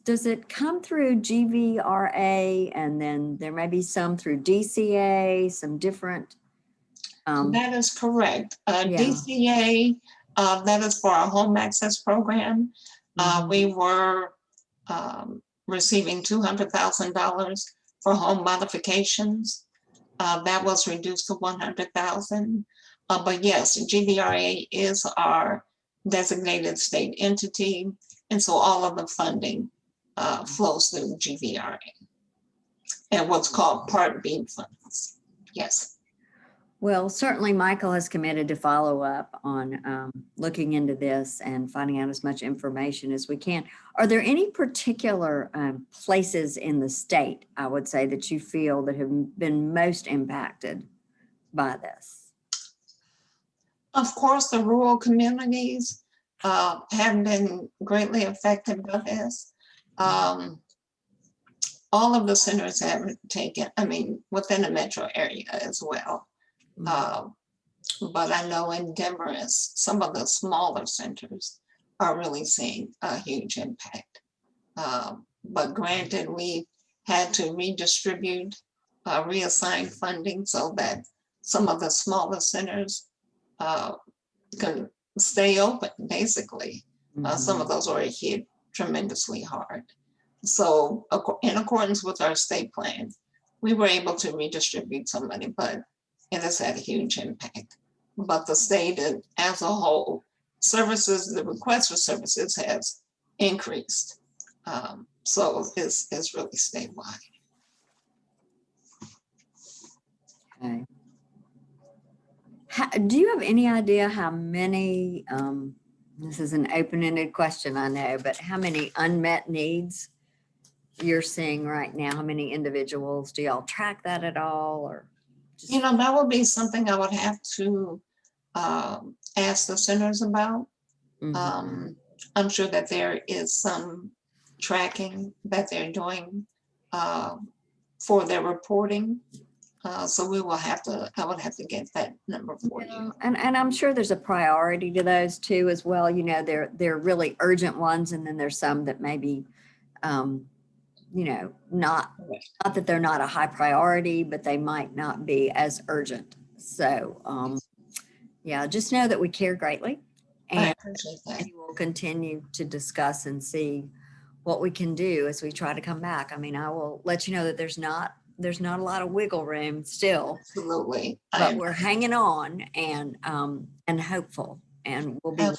does it come through GVRA, and then there may be some through DCA, some different. That is correct. Yeah. DCA, that is for our home access program. We were receiving $200,000 for home modifications. That was reduced to $100,000. But yes, GVRA is our designated state entity. And so all of the funding flows through GVRA and what's called Part B funds. Yes. Well, certainly Michael has committed to follow up on looking into this and finding out as much information as we can. Are there any particular places in the state, I would say, that you feel that have been most impacted by this? Of course, the rural communities have been greatly affected by this. All of the centers have taken, within the metro area as well, But I know in Demarest, some of the smaller centers are really seeing a huge impact. But granted, we had to redistribute, reassign funding so that some of the smaller centers can stay open, basically. Some of those were hit tremendously hard. So in accordance with our state plan, we were able to redistribute some money, but it has had a huge impact. But the state as a whole, services, the request for services has increased. So it's really statewide. Okay. Do you have any idea how many, this is an open-ended question, I know, but how many unmet needs you're seeing right now? How many individuals? Do y'all track that at all, or? Just... You know, that would be something I would have to ask the centers about. I'm sure that there is some tracking that they're doing for their reporting. So we will have to, I would have to get that number for you. And I'm sure there's a priority to those too as well. You know, they're really urgent ones, and then there's some that maybe, you know, not that they're not a high priority, but they might not be as urgent. So yeah, just know that we care greatly, and we will continue to discuss and see what we can do as we try to come back. I mean, I will let you know that there's not a lot of wiggle room still. Absolutely. But we're hanging on and hopeful, and we'll be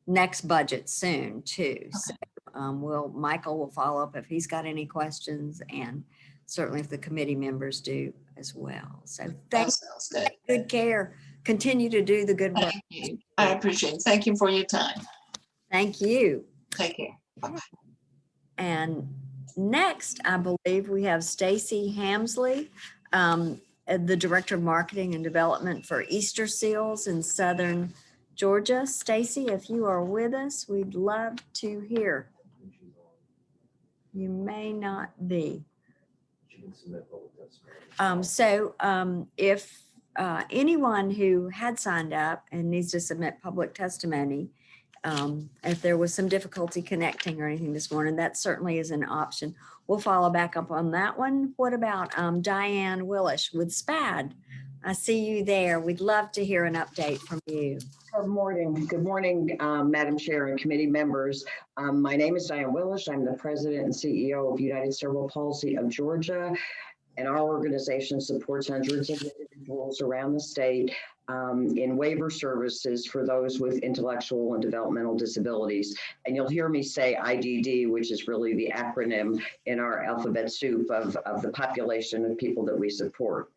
next budget soon too. Okay. So Michael will follow up if he's got any questions, and certainly if the committee members do as well. So thanks. Good care. Continue to do the good work. Thank you. I appreciate it. Thank you for your time. Thank you. Take care. Bye-bye. And next, I believe we have Stacy Hamsley, the Director of Marketing and Development for Easter Seals in Southern Georgia. Stacy, if you are with us, we'd love to hear. You may not be. If anyone who had signed up and needs to submit public testimony, if there was some difficulty connecting or anything this morning, that certainly is an option. We'll follow back up on that one. What about Diane Willish with SPAD? I see you there. We'd love to hear an update from you. Good morning. Good morning, Madam Chair and committee members. My name is Diane Willish. I'm the President and CEO of United Cerebral Palsy of Georgia, and our organization supports hundreds of individuals around the state in waiver services for those with intellectual and developmental disabilities. And you'll hear me say IDD, which is really the acronym in our alphabet soup of the population of people that we support.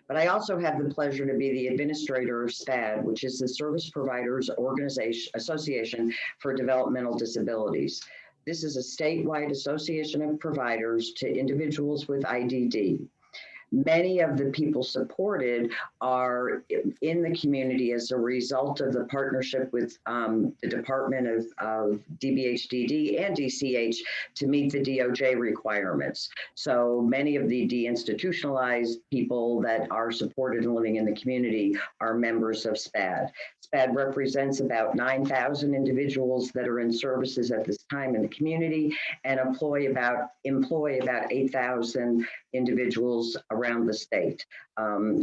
But I also have the pleasure to be the administrator of SPAD, which is the Service Providers Association for Developmental Disabilities. This is a statewide association of providers to individuals with IDD. Many of the people supported are in the community as a result of the partnership with the Department of Dbhd and DCH to meet the DOJ requirements. So many of the deinstitutionalized people that are supported and living in the community are members of SPAD. SPAD represents about 9,000 individuals that are in services at this time in the community, and employ about 8,000 individuals around the state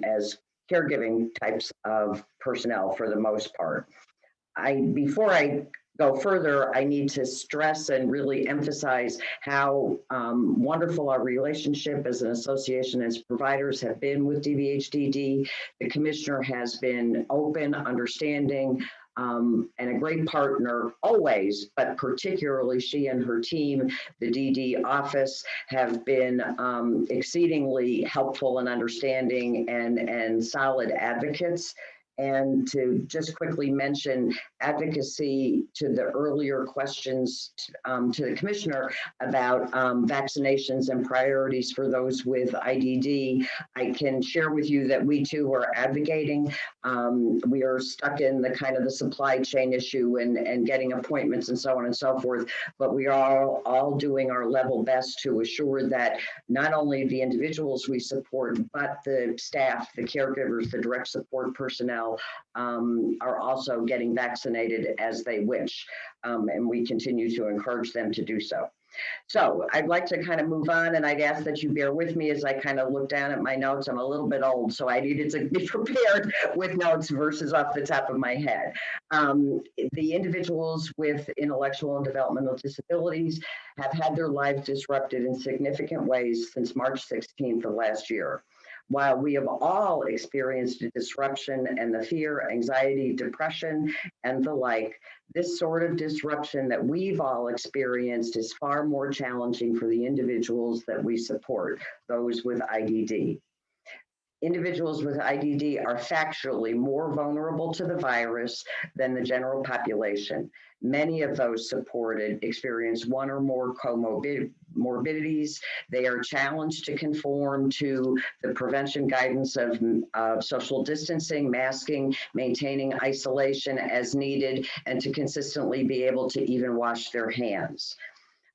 as caregiving types of personnel for the most part. Before I go further, I need to stress and really emphasize how wonderful our relationship as an association, as providers, have been with DBHDD. The commissioner has been open, understanding, and a great partner always, but particularly she and her team, the DD office, have been exceedingly helpful and understanding and solid advocates And to just quickly mention advocacy to the earlier questions to the commissioner about vaccinations and priorities for those with IDD, I can share with you that we too are advocating. We are stuck in the kind of the supply chain issue and getting appointments and so on and so forth, but we are all doing our level best to assure that not only the individuals we support, but the staff, the caregivers, the direct support personnel are also getting vaccinated as they wish. And we continue to encourage them to do so. So I'd like to kind of move on, and I'd ask that you bear with me as I kind of look down at my notes. I'm a little bit old, so I needed to be prepared with notes versus off the top of my head. The individuals with intellectual and developmental disabilities have had their lives disrupted in significant ways since March 16th of last year. While we have all experienced a disruption and the fear, anxiety, depression, and the like, this sort of disruption that we've all experienced is far more challenging for the individuals that we support, those with IDD. Individuals with IDD are factually more vulnerable to the virus than the general population. Many of those supported experience one or more comorbidities. They are challenged to conform to the prevention guidance of social distancing, masking, maintaining isolation as needed, and to consistently be able to even wash their hands.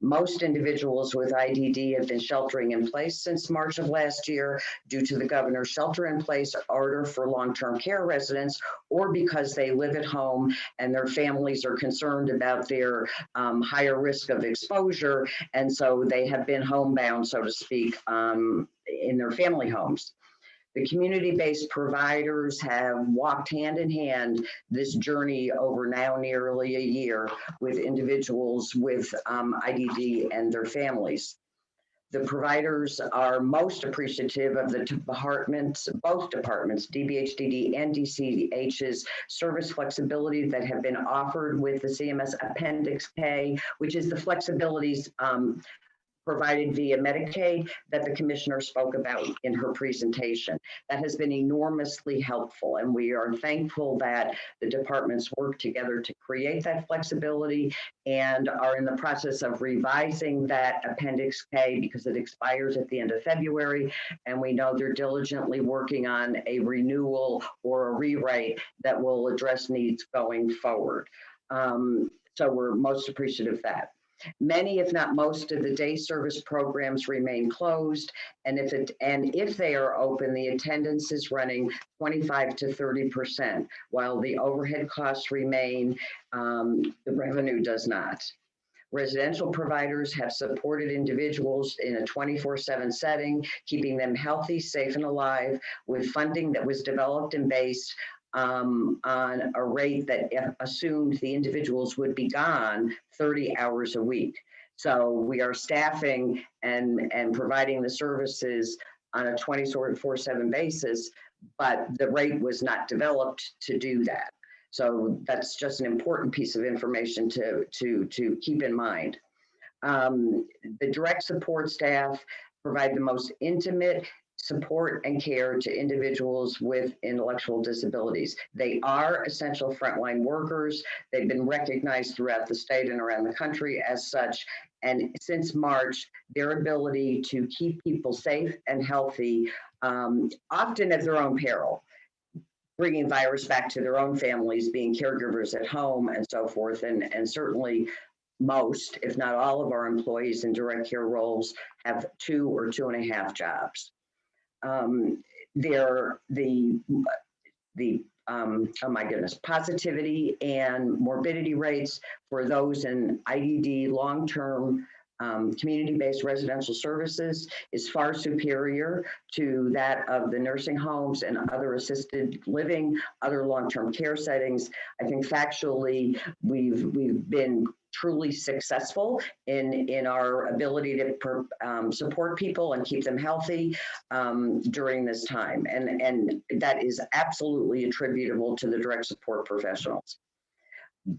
Most individuals with IDD have been sheltering in place since March of last year due to the governor's shelter-in-place order for long-term care residents, or because they live at home and their families are concerned about their higher risk of exposure, and so they have been homebound, so to speak, in their family homes. The community-based providers have walked hand in hand this journey over now nearly a year with individuals with IDD and their families. The providers are most appreciative of the departments, both departments, Dbhd and DCH's service flexibility that have been offered with the CMS Appendix K, which is the flexibilities provided via Medicaid that the commissioner spoke about in her presentation. That has been enormously helpful, and we are thankful that the departments work together to create that flexibility and are in the process of revising that Appendix K because it expires at the end of February, and we know they're diligently working on a renewal or a rewrite that will address needs going forward. So we're most appreciative of that. Many, if not most, of the day service programs remain closed, and if they are open, the attendance is running 25 to 30%, while the overhead costs remain, the revenue does not. Residential providers have supported individuals in a 24/7 setting, keeping them healthy, safe, and alive with funding that was developed and based on a rate that assumed the individuals would be gone 30 hours a week. So we are staffing and providing the services on a 24/7 basis, but the rate was not developed to do that. So that's just an important piece of information to keep in mind. The direct support staff provide the most intimate support and care to individuals with intellectual disabilities. They are essential frontline workers. They've been recognized throughout the state and around the country as such. And since March, their ability to keep people safe and healthy, often at their own peril, bringing virus back to their own families, being caregivers at home and so forth. And certainly most, if not all of our employees in direct care roles have 2 or 2.5 jobs. Oh my goodness, positivity and morbidity rates for those in IDD long-term community-based residential services is far superior to that of the nursing homes and other assisted living, other long-term care settings. I think factually, we've been truly successful in our ability to support people and keep them healthy during this time. And that is absolutely attributable to the direct support professionals.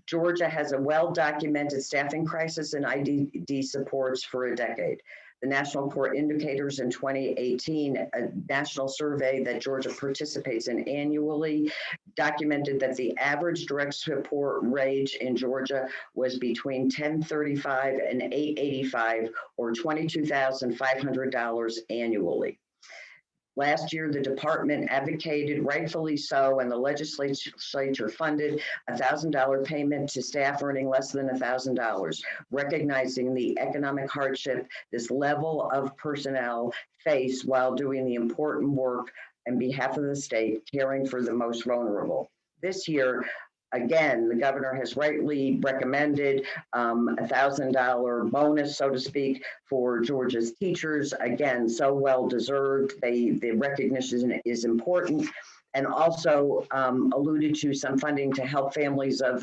Georgia has a well-documented staffing crisis in IDD supports for a decade. The National Core Indicators in 2018, a national survey that Georgia participates in annually, documented that the average direct support wage in Georgia was between $1035 and $885, or $22,500 annually. Last year, the department advocated, rightfully so, and the legislature funded a $1,000 payment to staff earning less than $1,000, recognizing the economic hardship this level of personnel face while doing the important work on behalf of the state, caring for the most vulnerable. This year, again, the governor has rightly recommended a $1,000 bonus, so to speak, for Georgia's teachers. Again, so well deserved. The recognition is important, and also alluded to some funding to help families of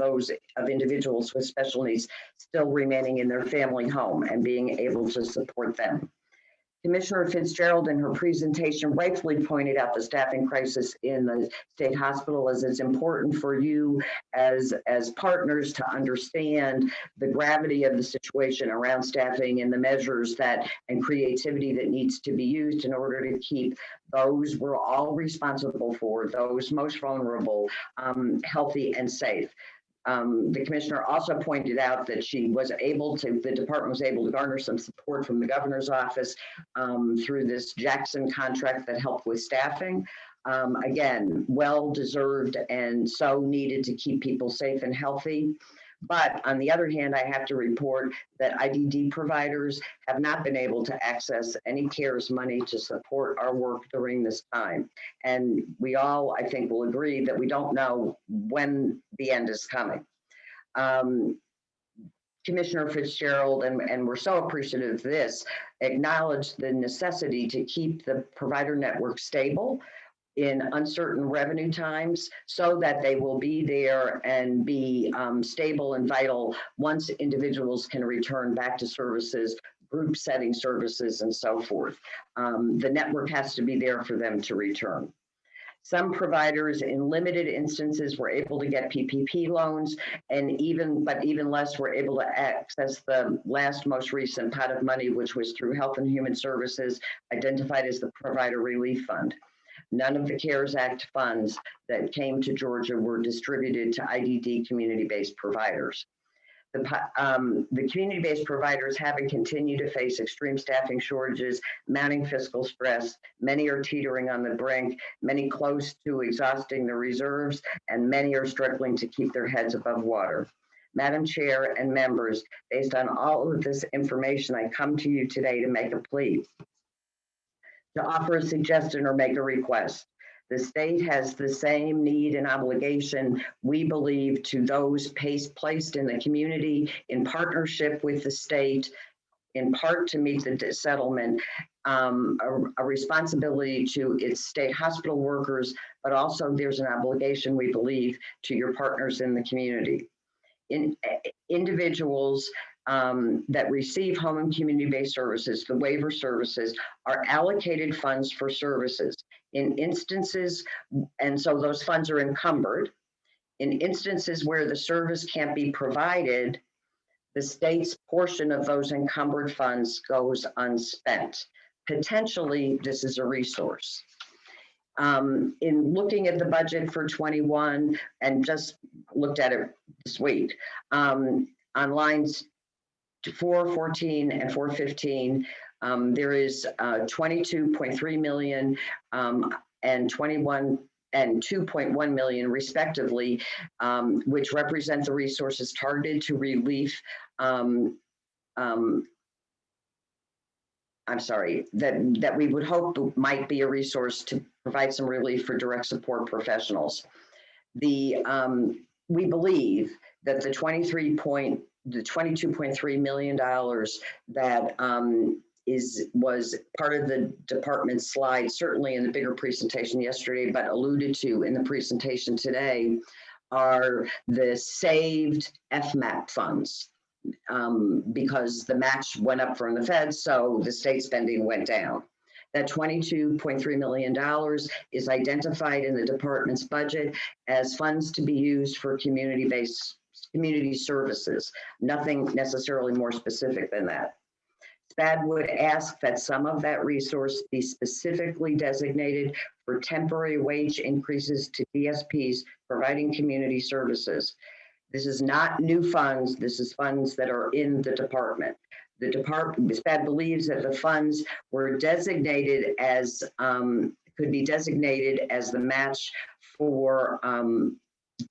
individuals with special needs still remaining in their family home and being able to support them. Commissioner Fitzgerald in her presentation rightfully pointed out the staffing crisis in the state hospital, as it's important for you as partners to understand the gravity of the situation around staffing and the measures and creativity that needs to be used in order to keep those we're all responsible for, those most vulnerable, healthy and safe. The commissioner also pointed out that the department was able to garner some support from the governor's office through this Jackson contract that helped with staffing. Again, well deserved and so needed to keep people safe and healthy. But on the other hand, I have to report that IDD providers have not been able to access any CARES money to support our work during this time. And we all, I think, will agree that we don't know when the end is coming. Commissioner Fitzgerald, and we're so appreciative of this, acknowledged the necessity to keep the provider network stable in uncertain revenue times so that they will be there and be stable and vital once individuals can return back to services, group setting services, and so forth. The network has to be there for them to return. Some providers in limited instances were able to get PPP loans, and even less were able to access the most recent pot of money, which was through Health and Human Services, identified as the Provider Relief Fund. None of the CARES Act funds that came to Georgia were distributed to IDD community-based providers. The community-based providers have and continue to face extreme staffing shortages, mounting fiscal stress. Many are teetering on the brink, many close to exhausting their reserves, and many are struggling to keep their heads above water. Madam Chair and members, based on all of this information, I come to you today to make a plea, to offer a suggestion or make a request. The state has the same need and obligation, we believe, to those placed in the community in partnership with the state, in part to meet the settlement, a responsibility to its state hospital workers, but also there's an obligation, we believe, to your partners in the community. Individuals that receive home and community-based services, the waiver services, are allocated funds for services. In instances, and so those funds are encumbered. In instances where the service can't be provided, the state's portion of those encumbered funds goes unspent. Potentially, this is a resource. In looking at the budget for 21, and just looked at it this week, on lines 414 and 415, there is 22.3 million and 2.1 million respectively, which represent the resources targeted to relief. That we would hope might be a resource to provide some relief for direct support professionals. We believe that the $22.3 million that was part of the department's slide, certainly in the bigger presentation yesterday, but alluded to in the presentation today, are the saved Fmap funds, because the match went up from the feds, so the state spending went down. That $22.3 million is identified in the department's budget as funds to be used for community services, nothing necessarily more specific than that. SPAD would ask that some of that resource be specifically designated for temporary wage increases to DSPs providing community services. This is not new funds. This is funds that are in the department. The department, SPAD believes that the funds were designated as, could be designated as the match for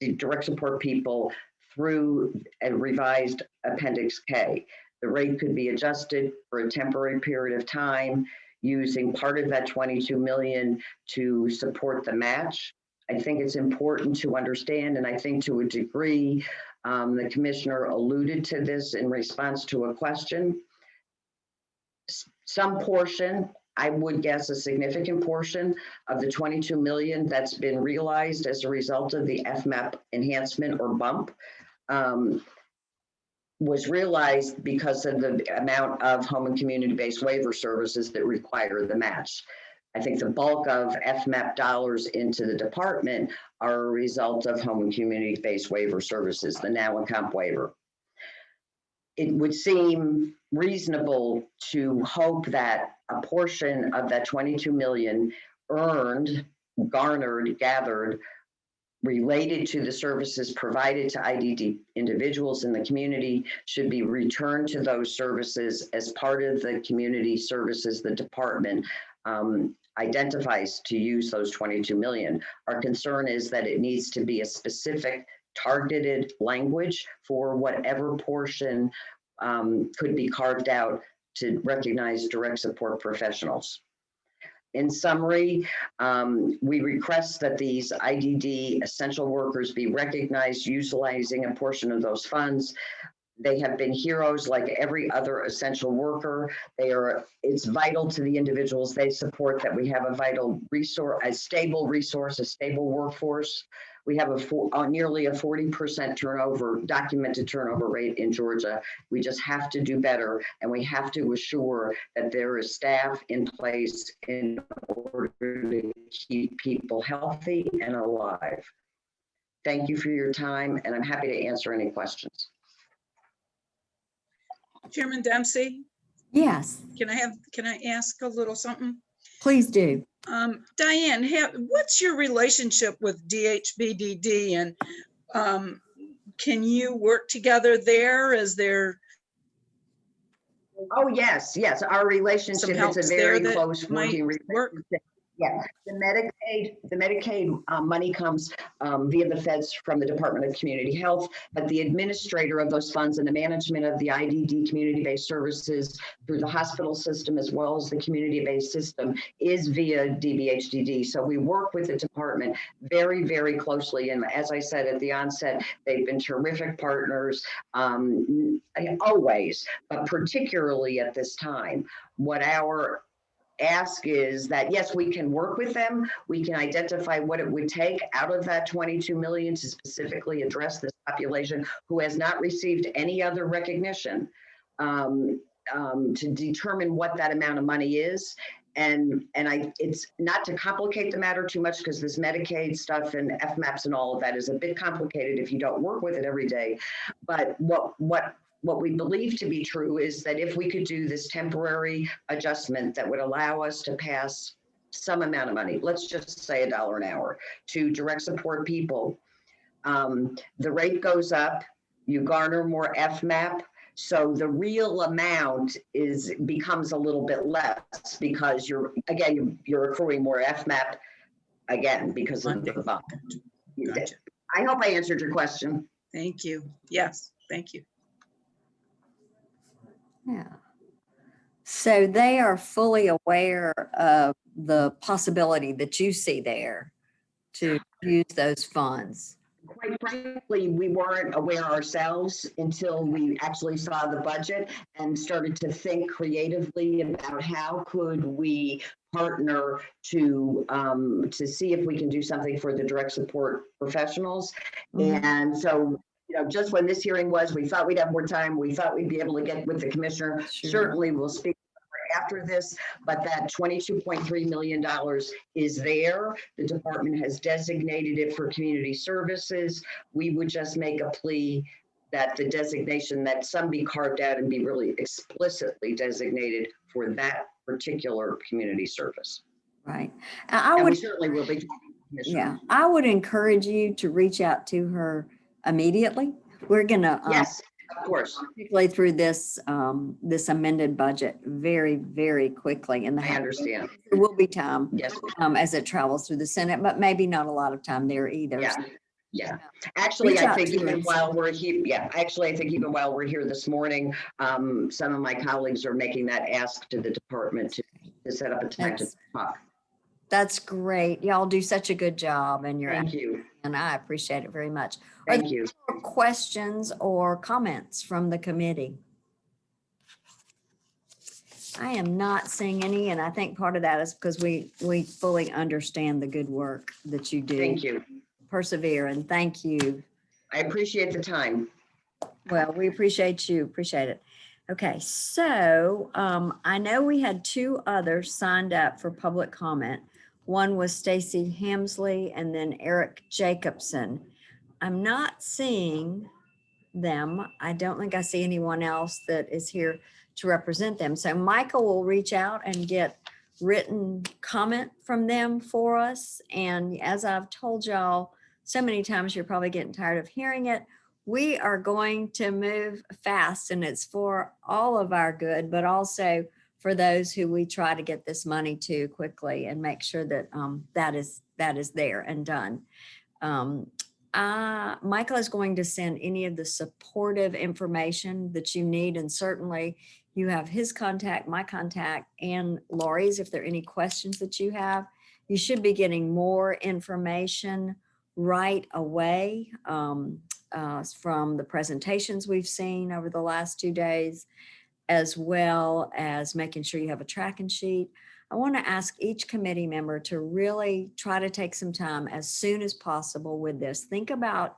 the direct support people through a revised Appendix K. The rate could be adjusted for a temporary period of time using part of that 22 million to support the match. I think it's important to understand, and I think to a degree, the commissioner alluded to this in response to a question. Some portion, I would guess a significant portion of the 22 million that's been realized as a result of the Fmap enhancement or bump was realized because of the amount of home and community-based waiver services that require the match. I think the bulk of Fmap dollars into the department are a result of home and community-based waiver services, the now and comp waiver. It would seem reasonable to hope that a portion of that 22 million earned, garnered, gathered, related to the services provided to IDD individuals in the community should be returned to those services as part of the community services the department identifies to use those 22 million. Our concern is that it needs to be a specific targeted language for whatever portion could be carved out to recognize direct support professionals. In summary, we request that these IDD essential workers be recognized utilizing a portion of those funds. They have been heroes like every other essential worker. It's vital to the individuals they support that we have a vital resource, a stable resource, a stable workforce. We have nearly a 40% turnover, documented turnover rate in Georgia. We just have to do better, and we have to assure that there is staff in place in order to keep people healthy and alive. Thank you for your time, and I'm happy to answer any questions. Chairman Dempsey, Yes, can I ask a little something? please do. Diane, what's your relationship with DHBDD, and can you work together there? Is there? Oh, yes, our relationship is a very close working relationship. Yeah, the Medicaid money comes via the feds from the Department of Community Health, but the administrator of those funds and the management of the IDD community-based services through the hospital system as well as the community-based system is via Dbhd. So we work with the department very, very closely. And as I said at the onset, they've been terrific partners always, but particularly at this time. What our ask is that, yes, we can work with them. We can identify what it would take out of that 22 million to specifically address this population who has not received any other recognition, to determine what that amount of money is. And it's not to complicate the matter too much, because this Medicaid stuff and Fmaps and all of that is a bit complicated if you don't work with it every day. But what we believe to be true is that if we could do this temporary adjustment that would allow us to pass some amount of money, let's just say $1 an hour, to direct support people, the rate goes up, you garner more Fmap, so the real amount becomes a little bit less because you're accruing more Fmap again because of the bump. Gotcha. I hope I answered your question. Thank you. Yes, thank you. Yeah. So they are fully aware of the possibility that you see there to use those funds. Quite frankly, we weren't aware ourselves until we actually saw the budget and started to think creatively about how could we partner to see if we can do something for the direct support professionals. Mm-hmm. And so, just when this hearing was, we thought we'd have more time. We thought we'd be able to get with the commissioner. Sure. Certainly we'll speak after this, but that $22.3 million is there. The department has designated it for community services. We would just make a plea that the designation, that some be carved out and be really explicitly designated for that particular community service. Right. I And we would, certainly will be talking to Commissioner. yeah, I would encourage you to reach out to her immediately. We're gonna, Yes, of course. particularly through this, this amended budget very, very quickly in the I House. understand. There will be time, Yes. as it travels through the Senate, but maybe not a lot of time there either. Yeah. Yeah. Actually, Reach I out think to even them. while we're here, yeah, actually, I think even while we're here this morning, some of my colleagues are making that ask to the department to set up a time to talk. That's great. Y'all do such a good job and Thank you. and I appreciate it very much. Are Thank you. there more questions or comments from the committee? I am not seeing any, and I think part of that is because we fully understand the good work that you do. Thank you. Persevere, and thank you. I appreciate the time. Well, we appreciate you. Appreciate it. Okay, so I know we had two others signed up for public comment. One was Stacy Hamsley and then Eric Jacobson. I'm not seeing them. I don't think I see anyone else that is here to represent them. So Michael will reach out and get written comment from them for us. And as I've told y'all so many times, you're probably getting tired of hearing it. We are going to move fast, and it's for all of our good, but also for those who we try to get this money to quickly and make sure that that is there and done. Michael is going to send any of the supportive information that you need, and certainly you have his contact, my contact, and Lori's if there are any questions that you have. You should be getting more information right away from the presentations we've seen over the last 2 days, as well as making sure you have a tracking sheet. I want to ask each committee member to really try to take some time as soon as possible with this. Think about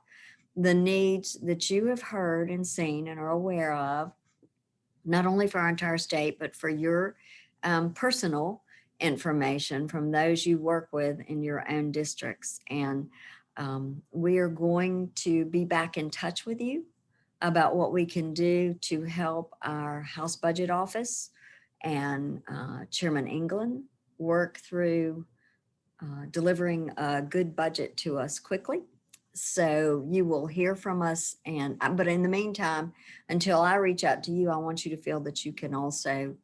the needs that you have heard and seen and are aware of, not only for our entire state, but for your personal information from those you work with in your own districts. And we are going to be back in touch with you about what we can do to help our House Budget Office and Chairman England work through delivering a good budget to us quickly. So you will hear from us. But in the meantime, until I reach out to you, I want you to feel that you can also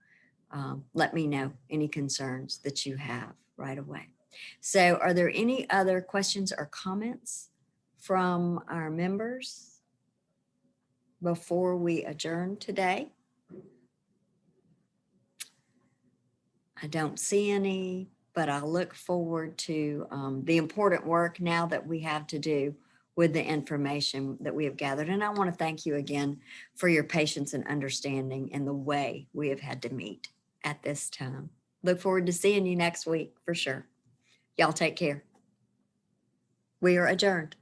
let me know any concerns that you have right away. So are there any other questions or comments from our members before we adjourn today? I don't see any, but I look forward to the important work now that we have to do with the information that we have gathered. And I want to thank you again for your patience and understanding in the way we have had to meet at this time. Look forward to seeing you next week for sure. Y'all take care. We are adjourned.